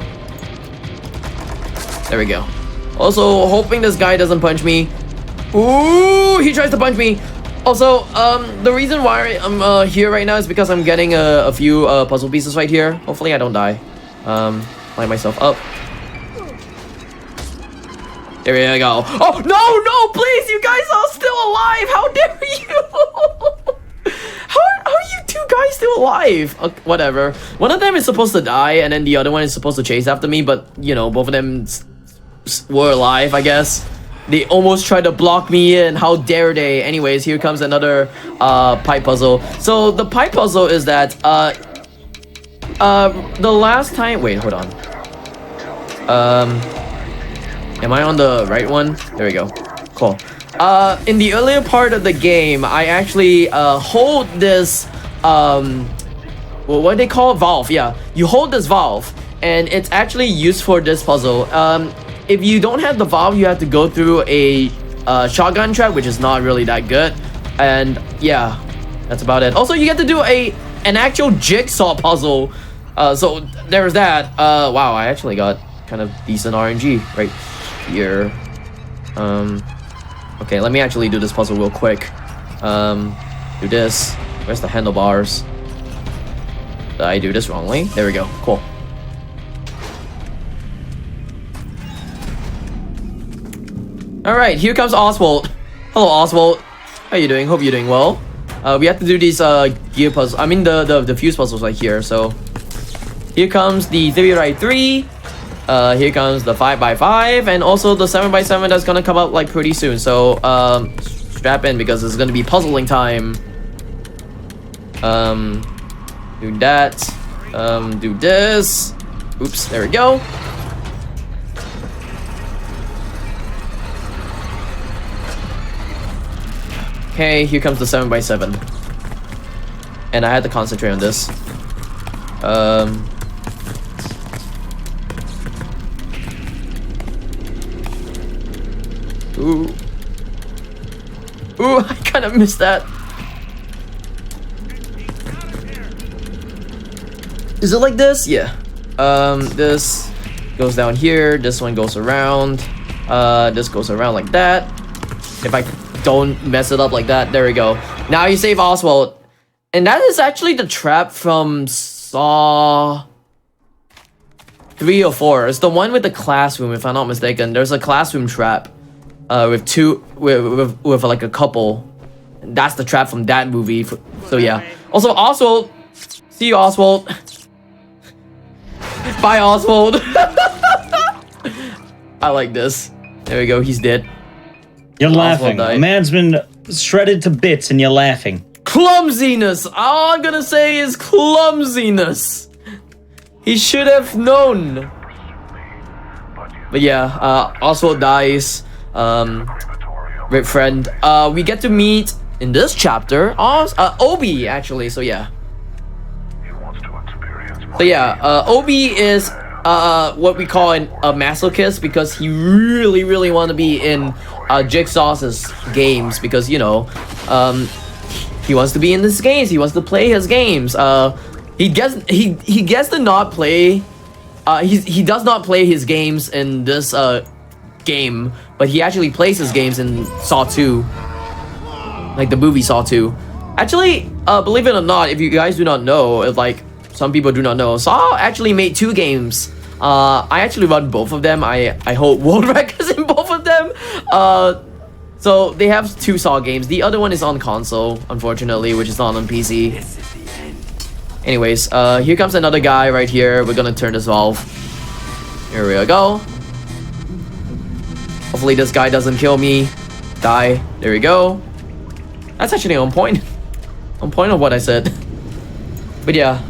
[SPEAKER 2] There we go. Also, hoping this guy doesn't punch me. Ooh, he tries to punch me. Also, the reason why I'm here right now is because I'm getting a few puzzle pieces right here. Hopefully I don't die. Line myself up. There we go. Oh, no, please, you guys are still alive. How dare you? How are you two guys still alive? Whatever. One of them is supposed to die, and then the other one is supposed to chase after me, but, you know, both of them were alive, I guess. They almost tried to block me in. How dare they? Anyways, here comes another pipe puzzle. So, the pipe puzzle is that, the last time... Wait, hold on. Am I on the right one? There we go. Cool. In the earlier part of the game, I actually hold this what do they call it? Valve. Yeah, you hold this valve, and it's actually used for this puzzle. If you don't have the valve, you have to go through a shotgun trap, which is not really that good. And yeah, that's about it. Also, you get to do an actual jigsaw puzzle. So there's that. Wow, I actually got kind of decent RNG right here. Okay, let me actually do this puzzle real quick. Do this. Where's the handlebars? Did I do this wrongly? There we go. Cool. Alright, here comes Oswald. Hello, Oswald. How you doing? Hope you're doing well. We have to do these gear puzzles. I mean the fuse puzzles right here. So here comes the 3x3. Here comes the 5x5, and also the 7x7 that's gonna come out like pretty soon. So strap in because it's gonna be puzzling time. Do that. Do this. Oops, there we go. Okay, here comes the 7x7. And I had to concentrate on this. Ooh. Ooh, I kind of missed that. Is it like this? Yeah. This goes down here. This one goes around. This goes around like that. If I don't mess it up like that. There we go. Now you save Oswald. And that is actually the trap from Saw 3 or 4. It's the one with the classroom, if I'm not mistaken. There's a classroom trap. With two, with like a couple. And that's the trap from that movie. So yeah. Also, Oswald. See you, Oswald. Bye, Oswald. I like this. There we go. He's dead.
[SPEAKER 1] You're laughing. A man's been shredded to bits, and you're laughing.
[SPEAKER 2] Clumsiness. All I'm gonna say is clumsiness. He should have known. But yeah, Oswald dies. Great friend. We get to meet in this chapter Obi actually. So yeah. So yeah, Obi is what we call a masochist because he really want to be in Juh0rse's games because you know he wants to be in his games. He wants to play his games. He gets to not play. He does not play his games in this game, but he actually plays his games in Saw 2, like the movie Saw 2. Actually, believe it or not, if you guys do not know, if like some people do not know, Saw actually made 2 games. I actually run both of them. I hold world records in both of them. So they have 2 Saw games. The other one is on console, unfortunately, which is not on PC. Anyways, here comes another guy right here. We're gonna turn this valve. Here we go. Hopefully this guy doesn't kill me. Die. There we go. That's actually on point. on point of what I said. But yeah,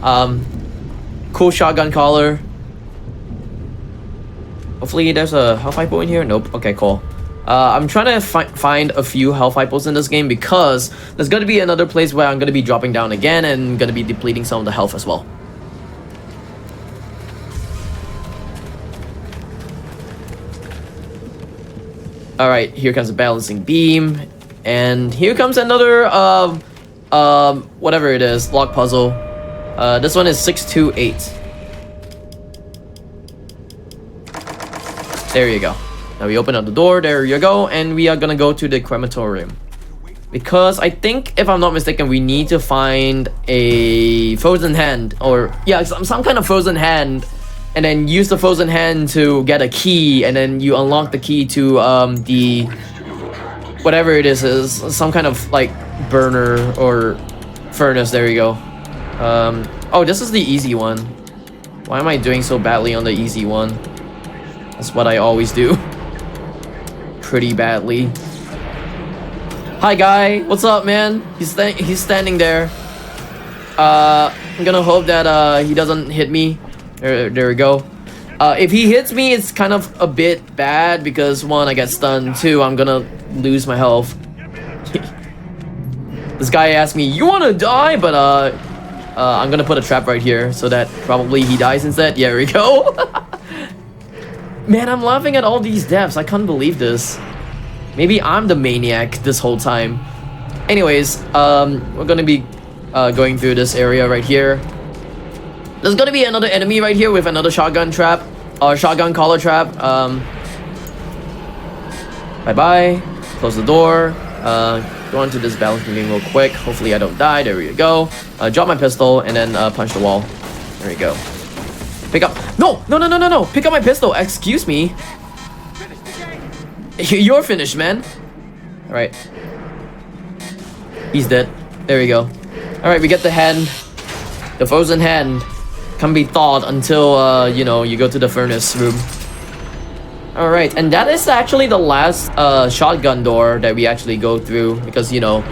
[SPEAKER 2] cool shotgun collar. Hopefully there's a health hypo in here. Nope. Okay, cool. I'm trying to find a few health hypos in this game because there's going to be another place where I'm going to be dropping down again and going to be depleting some of the health as well. Alright, here comes a balancing beam. And here comes another, whatever it is, block puzzle. This one is 628. There you go. Now we open up the door, there you go, and we are gonna go to the crematorium. Because I think, if I'm not mistaken, we need to find a frozen hand, or yeah, some kind of frozen hand, and then use the frozen hand to get a key, and then you unlock the key to the whatever it is some kind of like burner or furnace. There you go. Oh, this is the easy one. Why am I doing so badly on the easy one? That's what I always do. Pretty badly. Hi guy, what's up, man? He's standing there. I'm gonna hope that he doesn't hit me. There we go. If he hits me, it's kind of a bit bad because one, I get stunned. Two, I'm gonna lose my health. This guy asked me, "You wanna die?" But I'm gonna put a trap right here so that probably he dies instead. Yeah, there we go. Man, I'm laughing at all these deaths. I can't believe this. Maybe I'm the maniac this whole time. Anyways, we're gonna be going through this area right here. There's gonna be another enemy right here with another shotgun trap, or shotgun collar trap. Bye-bye. Close the door. Go onto this balancing beam real quick. Hopefully I don't die. There we go. Drop my pistol and then punch the wall. There we go. Pick up. No! Pick up my pistol. Excuse me. You're finished, man. Alright. He's dead. There we go. Alright, we get the hand. The frozen hand can be thawed until, you know, you go to the furnace room. Alright, and that is actually the last shotgun door that we actually go through. Because, you know,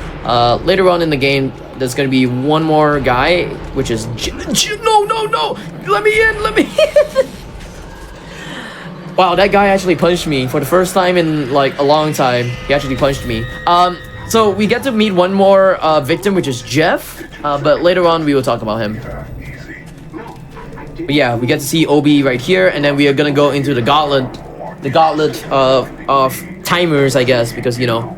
[SPEAKER 2] later on in the game, there's gonna be one more guy, which is... No! Let me in! Wow, that guy actually punched me for the first time in like a long time. He actually punched me. So we get to meet one more victim, which is Jeff. But later on we will talk about him. But yeah, we get to see Obi right here, and then we are gonna go into the gauntlet of timers, I guess, because you know.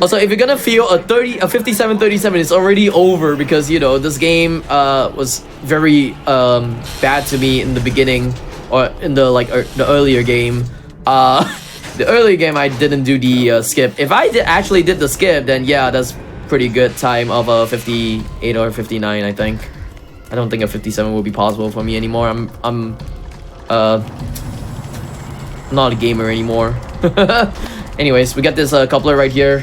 [SPEAKER 2] Also, if you're gonna feel a 57-37, it's already over because, you know, this game was very bad to me in the beginning, or in the the earlier game. The earlier game I didn't do the skip. If I actually did the skip, then yeah, that's pretty good time of a 58 or 59, I think. I don't think a 57 will be possible for me anymore. I'm not a gamer anymore. Anyways, we got this coupler right here.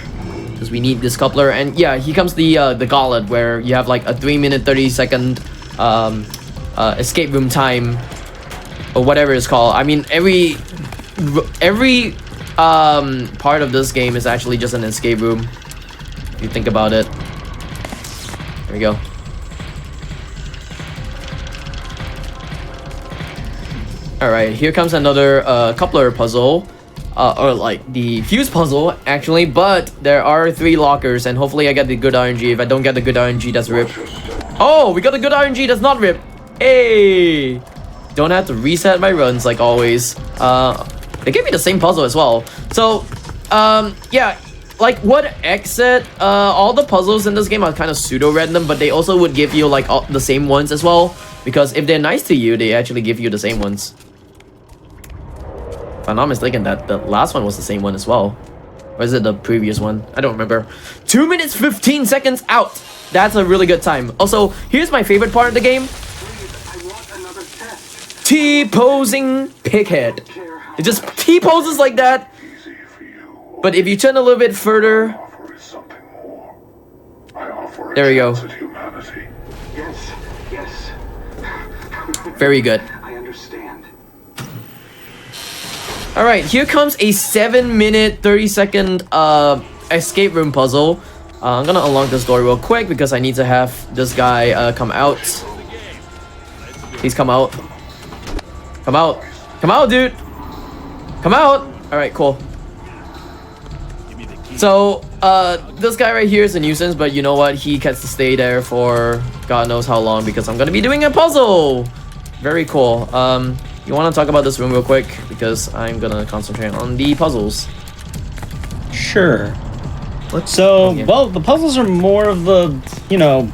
[SPEAKER 2] Because we need this coupler, and yeah, here comes the gauntlet where you have like a 3-minute 30-second escape room time, or whatever it's called. I mean, every part of this game is actually just an escape room, if you think about it. There we go. All right, here comes another coupler puzzle. Or like the fuse puzzle actually, but there are 3 lockers, and hopefully I get the good RNG. If I don't get the good RNG, that's rip. Oh, we got the good RNG, that's not rip. Hey, don't have to reset my runs like always. They gave me the same puzzle as well. So yeah, like what X said, all the puzzles in this game are kind of pseudo random, but they also would give you like all the same ones as well, because if they're nice to you, they actually give you the same ones. If I'm not mistaken, that the last one was the same one as well. Or is it the previous one? I don't remember. 2 minutes 15 seconds out. That's a really good time. Also, here's my favorite part of the game. T-posing pighead. It just T-poses like that. But if you turn a little bit further, there we go.
[SPEAKER 3] Yes.
[SPEAKER 2] Very good. Alright, here comes a 7-minute 30-second escape room puzzle. I'm gonna unlock this door real quick because I need to have this guy come out. Please come out. Come out. Come out, dude. Come out. All right, cool. So, this guy right here is a nuisance, but you know what? He gets to stay there for God knows how long because I'm gonna be doing a puzzle. Very cool. You want to talk about this room real quick because I'm gonna concentrate on the puzzles.
[SPEAKER 1] Sure. So, well, the puzzles are more of the, you know,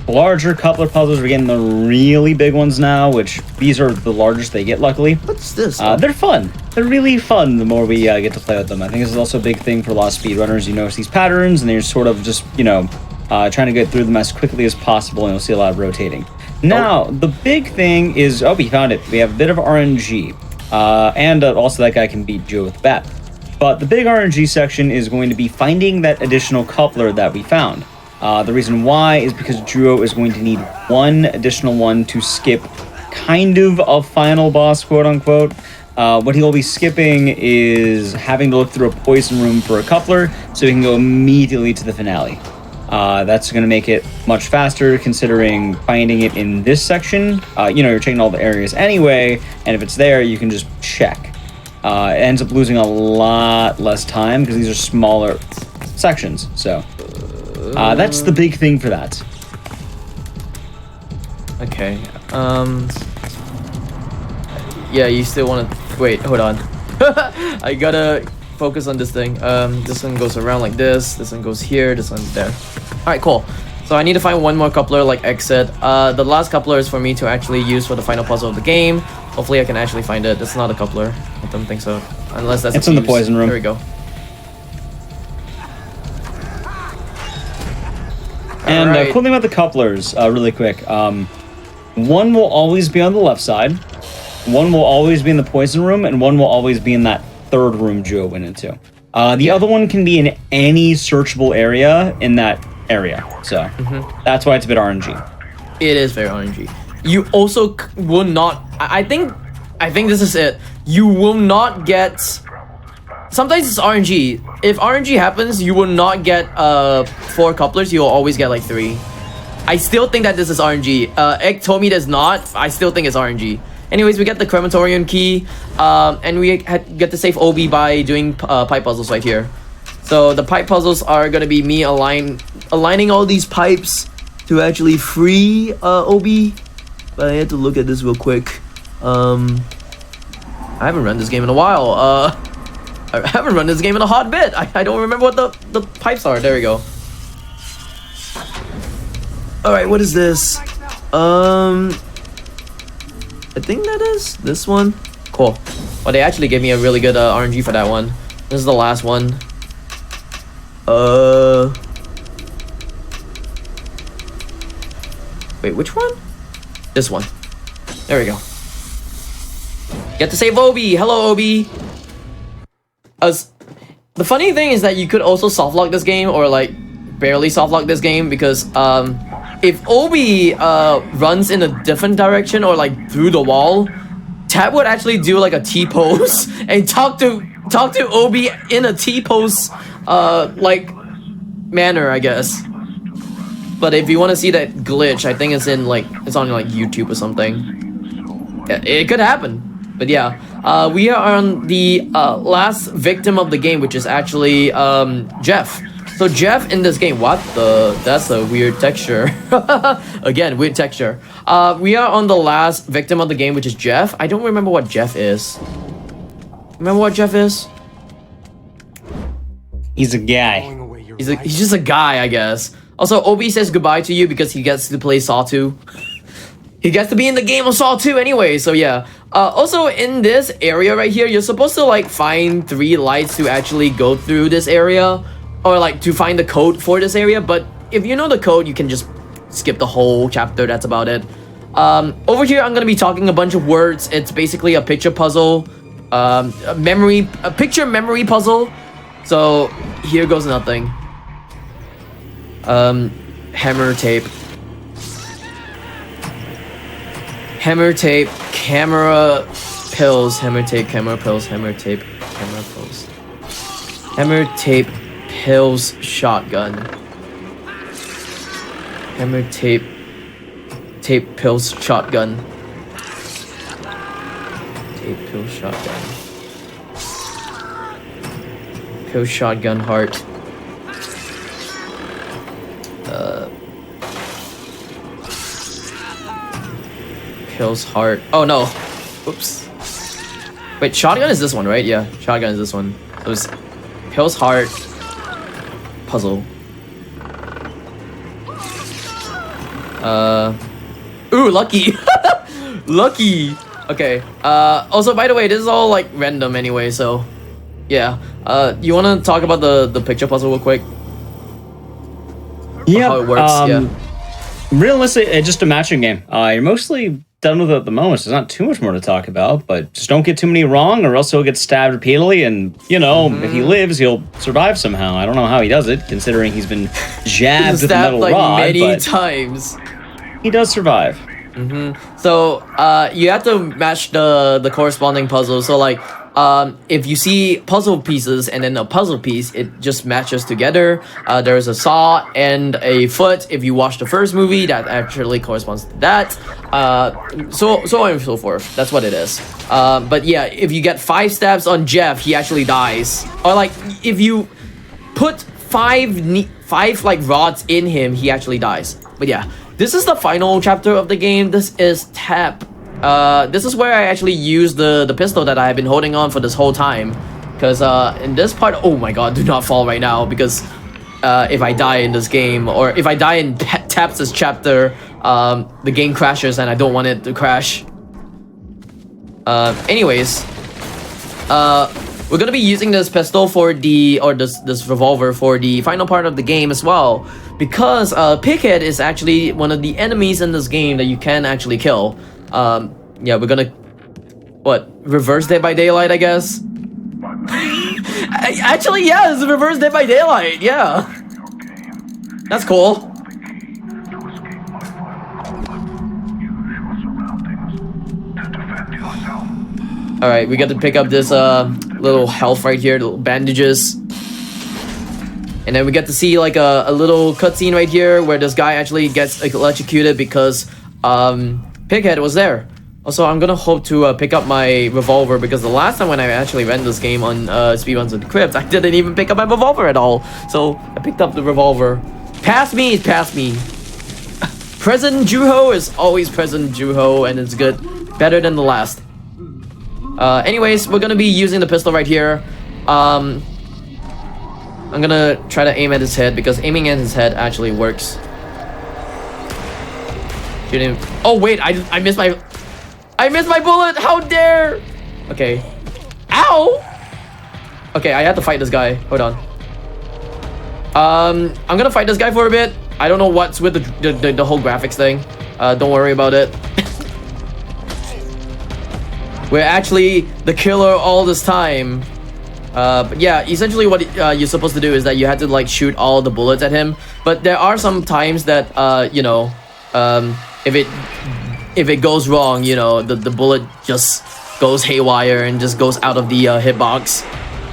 [SPEAKER 1] larger coupler puzzles. We're getting the really big ones now, which these are the largest they get, luckily.
[SPEAKER 2] What's this?
[SPEAKER 1] They're fun. They're really fun the more we get to play with them. I think this is also a big thing for a lot of speedrunners. You notice these patterns, and they're sort of just, you know, trying to get through them as quickly as possible, and you'll see a lot of rotating. Now, the big thing is... Oh, we found it. We have a bit of RNG. And also that guy can beat Joe with the bat. But the big RNG section is going to be finding that additional coupler that we found. The reason why is because Juh0rse is going to need one additional one to skip kind of a final boss, quote-unquote. What he'll be skipping is having to look through a poison room for a coupler so he can go immediately to the finale. That's going to make it much faster considering finding it in this section. You know, you're checking all the areas anyway, and if it's there, you can just check. It ends up losing a lot less time because these are smaller sections. So that's the big thing for that.
[SPEAKER 2] Okay. Yeah, you still want to... Wait, hold on. I gotta focus on this thing. This one goes around like this. This one goes here. This one's there. Alright, cool. So I need to find one more coupler like exit. The last coupler is for me to actually use for the final puzzle of the game. Hopefully I can actually find it. It's not a coupler. I don't think so. Unless that's...
[SPEAKER 1] It's in the poison room.
[SPEAKER 2] There we go.
[SPEAKER 1] And cool thing about the couplers, really quick. One will always be on the left side. One will always be in the poison room, and one will always be in that third room Juh0rse went into. The other one can be in any searchable area in that area. So that's why it's a bit RNG.
[SPEAKER 2] It is very RNG. You also will not... I think this is it. You will not get... Sometimes it's RNG. If RNG happens, you will not get 4 couplers. You'll always get like 3. I still think that this is RNG. Egg told me there's not. I still think it's RNG. Anyways, we get the crematorium key, and we get to save OB by doing pipe puzzles right here. So the pipe puzzles are gonna be me aligning all these pipes to actually free OB. But I had to look at this real quick. I haven't run this game in a while. I haven't run this game in a hot bit. I don't remember what the pipes are. There we go. Alright, what is this? I think that is this one. Cool. Well, they actually gave me a really good RNG for that one. This is the last one. Wait, which one? This one. There we go. Get to save Obi. Hello, Obi. The funny thing is that you could also softlock this game or like barely softlock this game because if Obi runs in a different direction or like through the wall, TAPP would actually do like a T-pose and talk to Obi in a T-pose like manner, I guess. But if you want to see that glitch, I think it's on like YouTube or something. It could happen. But yeah, we are on the last victim of the game, which is actually Jeff. So Jeff in this game, that's a weird texture. Again, weird texture. We are on the last victim of the game, which is Jeff. I don't remember what Jeff is. Remember what Jeff is?
[SPEAKER 1] He's a guy.
[SPEAKER 2] He's just a guy, I guess. Also, Obi says goodbye to you because he gets to play Saw 2. He gets to be in the game of Saw 2 anyway, so yeah. Also, in this area right here, you're supposed to like find 3 lights to actually go through this area. Or like to find the code for this area, but if you know the code, you can just skip the whole chapter. That's about it. Over here, I'm gonna be talking a bunch of words. It's basically a picture puzzle, a picture memory puzzle. So here goes nothing. Hammer tape, camera pills, hammer tape, camera pills, hammer tape, camera pills, hammer tape. Pills shotgun. Hammer tape. Tape pills shotgun. Tape pill shotgun. Pill shotgun heart. Pills heart. Oh no. Oops. Wait, shotgun is this one, right? Yeah, shotgun is this one. So it's pills heart. Puzzle. Ooh, lucky. Lucky. Okay. Also, by the way, this is all like random anyway, so yeah. You want to talk about the picture puzzle real quick?
[SPEAKER 1] Yeah.
[SPEAKER 2] How it works? Yeah.
[SPEAKER 1] Realistically, it's just a matching game. You're mostly done with it at the moment, so there's not too much more to talk about, but just don't get too many wrong or else he'll get stabbed repeatedly, and, you know, if he lives, he'll survive somehow. I don't know how he does it, considering he's been jabbed with a metal
[SPEAKER 2] like
[SPEAKER 1] rod,
[SPEAKER 2] many
[SPEAKER 1] but
[SPEAKER 2] times.
[SPEAKER 1] he does survive.
[SPEAKER 2] So, you have to match the corresponding puzzle. So, like, if you see puzzle pieces and then a puzzle piece, it just matches together. There's a saw and a foot. If you watch the first movie, that actually corresponds to that. So on and so forth. That's what it is. But yeah, if you get 5 stabs on Jeff, he actually dies. Or like, if you put five like rods in him, he actually dies. But yeah, this is the final chapter of the game. This is TAPP. This is where I actually use the pistol that I have been holding on for this whole time. Because in this part, oh my god, do not fall right now. Because if I die in this game, or if I die in TAPP's chapter, the game crashes and I don't want it to crash. Anyways, we're gonna be using this pistol for this revolver for the final part of the game as well. Because Pighead is actually one of the enemies in this game that you can actually kill. Yeah, we're gonna reverse Dead by Daylight, I guess. Actually, yeah, it's reverse Dead by Daylight. Yeah, that's cool. All right, we got to pick up this little health right here, little bandages. And then we get to see like a little cutscene right here where this guy actually gets electrocuted because Pighead was there. Also, I'm gonna hope to pick up my revolver because the last time when I actually ran this game on Speedruns with Crypt, I didn't even pick up my revolver at all. So I picked up the revolver. Pass me, pass me. Present Juh0rse is always present Juh0rse, and it's good, better than the last. Anyways, we're gonna be using the pistol right here. I'm gonna try to aim at his head because aiming at his head actually works. Shoot him. Oh wait, I missed my bullet. How dare? Okay. Ow. Okay, I have to fight this guy. Hold on. I'm gonna fight this guy for a bit. I don't know what's with the whole graphics thing. Don't worry about it. We're actually the killer all this time. But yeah, essentially what you're supposed to do is that you have to like shoot all the bullets at him. But there are some times that you know, if it goes wrong, you know, the bullet just goes haywire and just goes out of the hitbox.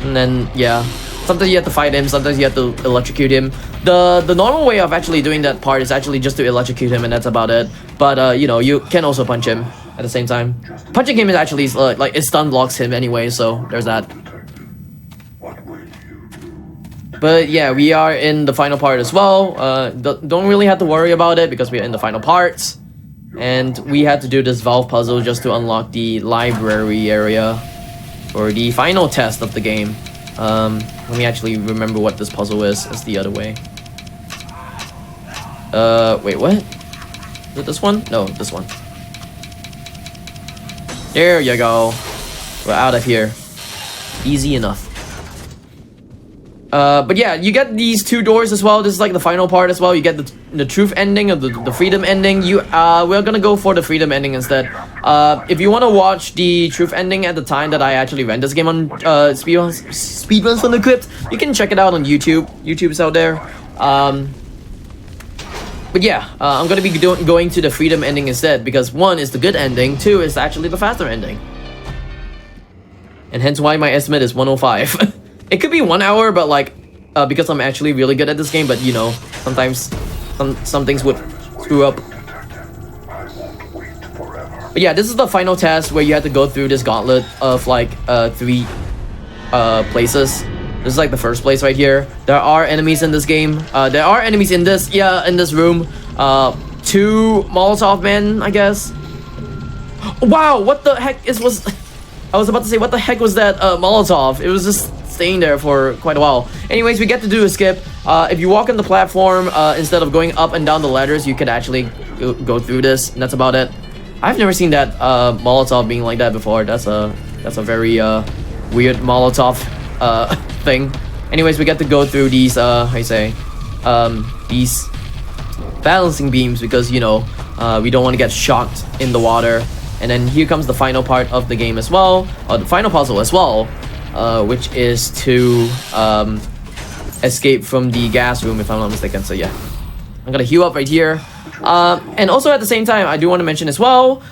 [SPEAKER 2] And then yeah, sometimes you have to fight him, sometimes you have to electrocute him. The normal way of actually doing that part is actually just to electrocute him, and that's about it. But you know, you can also punch him at the same time. Punching him is actually like it stun blocks him anyway, so there's that. But yeah, we are in the final part as well. Don't really have to worry about it because we're in the final parts. And we had to do this valve puzzle just to unlock the library area for the final test of the game. Let me actually remember what this puzzle is. It's the other way. Wait, what? Is it this one? No, this one. There you go. We're out of here. Easy enough. But yeah, you get these 2 doors as well. This is like the final part as well. You get the truth ending or the freedom ending. We're gonna go for the freedom ending instead. If you want to watch the truth ending at the time that I actually ran this game on Speedruns from the Crypt, you can check it out on YouTube. YouTube's out there. But yeah, I'm gonna be going to the freedom ending instead because 1 is the good ending, 2 is actually the faster ending. And hence why my estimate is 105. It could be 1 hour, but like, because I'm actually really good at this game, but you know, sometimes some things would screw up. But yeah, this is the final test where you have to go through this gauntlet of like 3 places. This is like the first place right here. There are enemies in this game. There are enemies in this room. 2 Molotov men, I guess. Wow, what the heck was I was about to say, what the heck was that Molotov? It was just staying there for quite a while. Anyways, we get to do a skip. If you walk on the platform, instead of going up and down the ladders, you could actually go through this, and that's about it. I've never seen that Molotov being like that before. That's a very weird Molotov thing. Anyways, we get to go through these how you say these balancing beams because you know we don't want to get shocked in the water. And then here comes the final part of the game as well, or the final puzzle as well, which is to escape from the gas room, if I'm not mistaken. So yeah, I'm gonna heal up right here. And also at the same time, I do want to mention as well,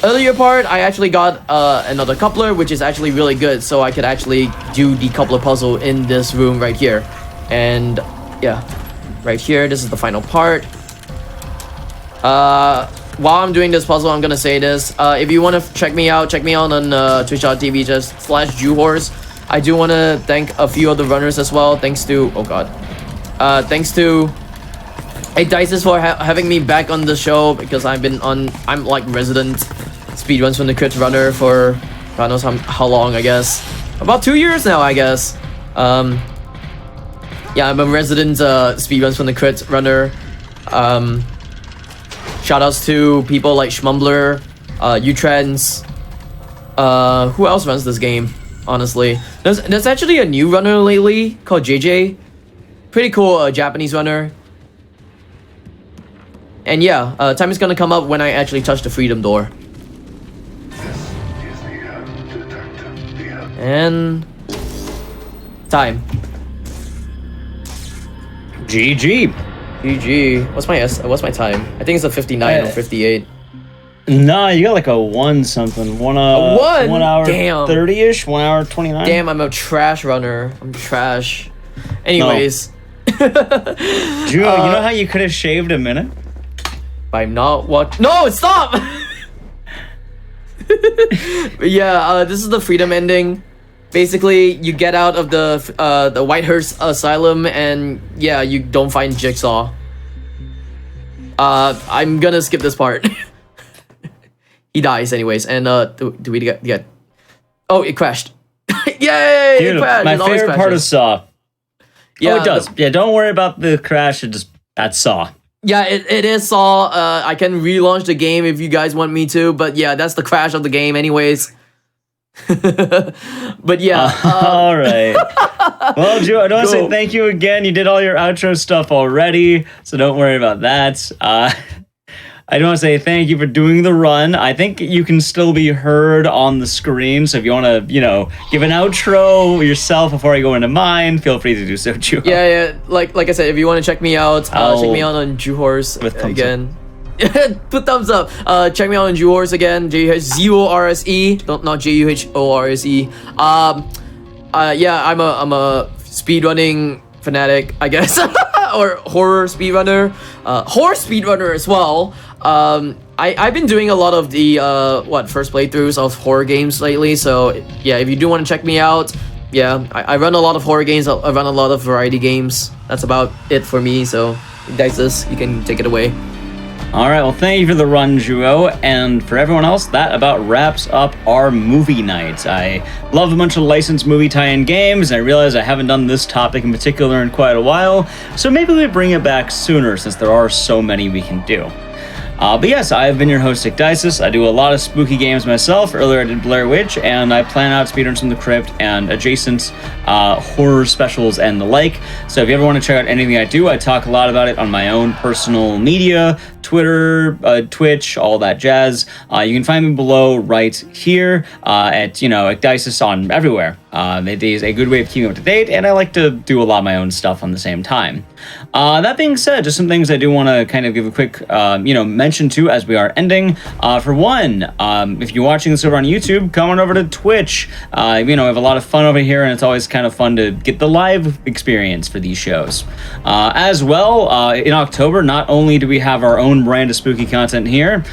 [SPEAKER 2] earlier part, I actually got another coupler, which is actually really good, so I could actually do the coupler puzzle in this room right here. And yeah, right here, this is the final part. While I'm doing this puzzle, I'm gonna say this. If you want to check me out on twitch.tv /Juh0rse. I do want to thank a few of the runners as well. Thanks to, oh god. Thanks to JENNINGS for having me back on the show, because I'm like resident Speedruns from the Crypt runner for God knows how long, I guess. About 2 years now, I guess. Yeah, I'm a resident Speedruns from the Crypt runner. Shoutouts to people like Schmumbler, Juh0rse. Who else runs this game? Honestly, there's actually a new runner lately called JJ. Pretty cool Japanese runner. And yeah, time is gonna come up when I actually touch the freedom door. And time.
[SPEAKER 1] GG.
[SPEAKER 2] GG. What's my time? I think it's a 59 or 58.
[SPEAKER 1] Nah, you got like a 1 something. 1 hour
[SPEAKER 2] Damn.
[SPEAKER 1] 30-ish, 1 hour 29.
[SPEAKER 2] Damn, I'm a trash runner. I'm trash. Anyways.
[SPEAKER 1] Juh, you know how you could have shaved a minute?
[SPEAKER 2] I'm not what? No, stop! Yeah, this is the freedom ending. Basically, you get out of the Juh0rse asylum, and yeah, you don't find Jigsaw. I'm gonna skip this part. He dies anyways, and do we get? Oh, it crashed. Yay!
[SPEAKER 1] Dude,
[SPEAKER 2] it crashed.
[SPEAKER 1] my favorite part of Saw.
[SPEAKER 2] Yeah,
[SPEAKER 1] oh, it does. Yeah, don't worry about the crash. That's Saw.
[SPEAKER 2] Yeah, it is Saw. I can relaunch the game if you guys want me to, but yeah, that's the crash of the game anyways. But yeah.
[SPEAKER 1] All right. Well, Juh, I don't want to say thank you again. You did all your outro stuff already, so don't worry about that. I do want to say thank you for doing the run. I think you can still be heard on the screen, so if you want to, you know, give an outro yourself before I go into mine, feel free to do so, Juh.
[SPEAKER 2] Yeah. Like I said, if you want to check me out, check me out on Juh0rse again. Put thumbs up. Check me out on Juh0rse again. JENNINGS. Not JUH0RSE. Yeah, I'm a speedrunning fanatic, I guess, or horror speedrunner, horror speedrunner as well. I've been doing a lot of the first playthroughs of horror games lately. So yeah, if you do want to check me out, yeah, I run a lot of horror games. I run a lot of variety games. That's about it for me. So JENNINGS, you can take it away.
[SPEAKER 1] All right, well, thank you for the run, Juh0, and for everyone else, that about wraps up our movie night. I love a bunch of licensed movie tie-in games, and I realize I haven't done this topic in particular in quite a while, so maybe we bring it back sooner since there are so many we can do. But yes, I've been your host, JENNINGS. I do a lot of spooky games myself. Earlier I did Blair Witch, and I plan out Speedruns from the Crypt and adjacent horror specials and the like. So if you ever want to check out anything I do, I talk a lot about it on my own personal media, Twitter, Twitch, all that jazz. You can find me below right here at, JENNINGS on everywhere. It is a good way of keeping up to date, and I like to do a lot of my own stuff on the same time. That being said, just some things I do want to kind of give a quick, mention to as we are ending. For one, if you're watching this over on YouTube, come on over to Twitch. We have a lot of fun over here, and it's always kind of fun to get the live experience for these shows. As well, in October, not only do we have our own brand of spooky content here,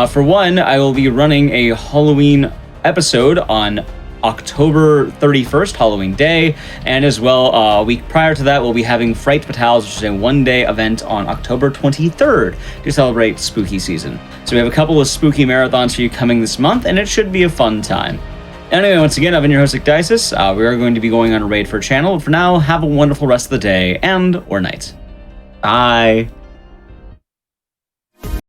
[SPEAKER 1] for one, I will be running a Halloween episode on October 31st, Halloween Day, and as well, a week prior to that, we'll be having Fright Fatales, which is a one-day event on October 23rd to celebrate spooky season. So we have a couple of spooky marathons for you coming this month, and it should be a fun time. Anyway, once again, I've been your host, JENNINGS. We are going to be going on a raid for a channel. For now, have a wonderful rest of the day and or night. Bye.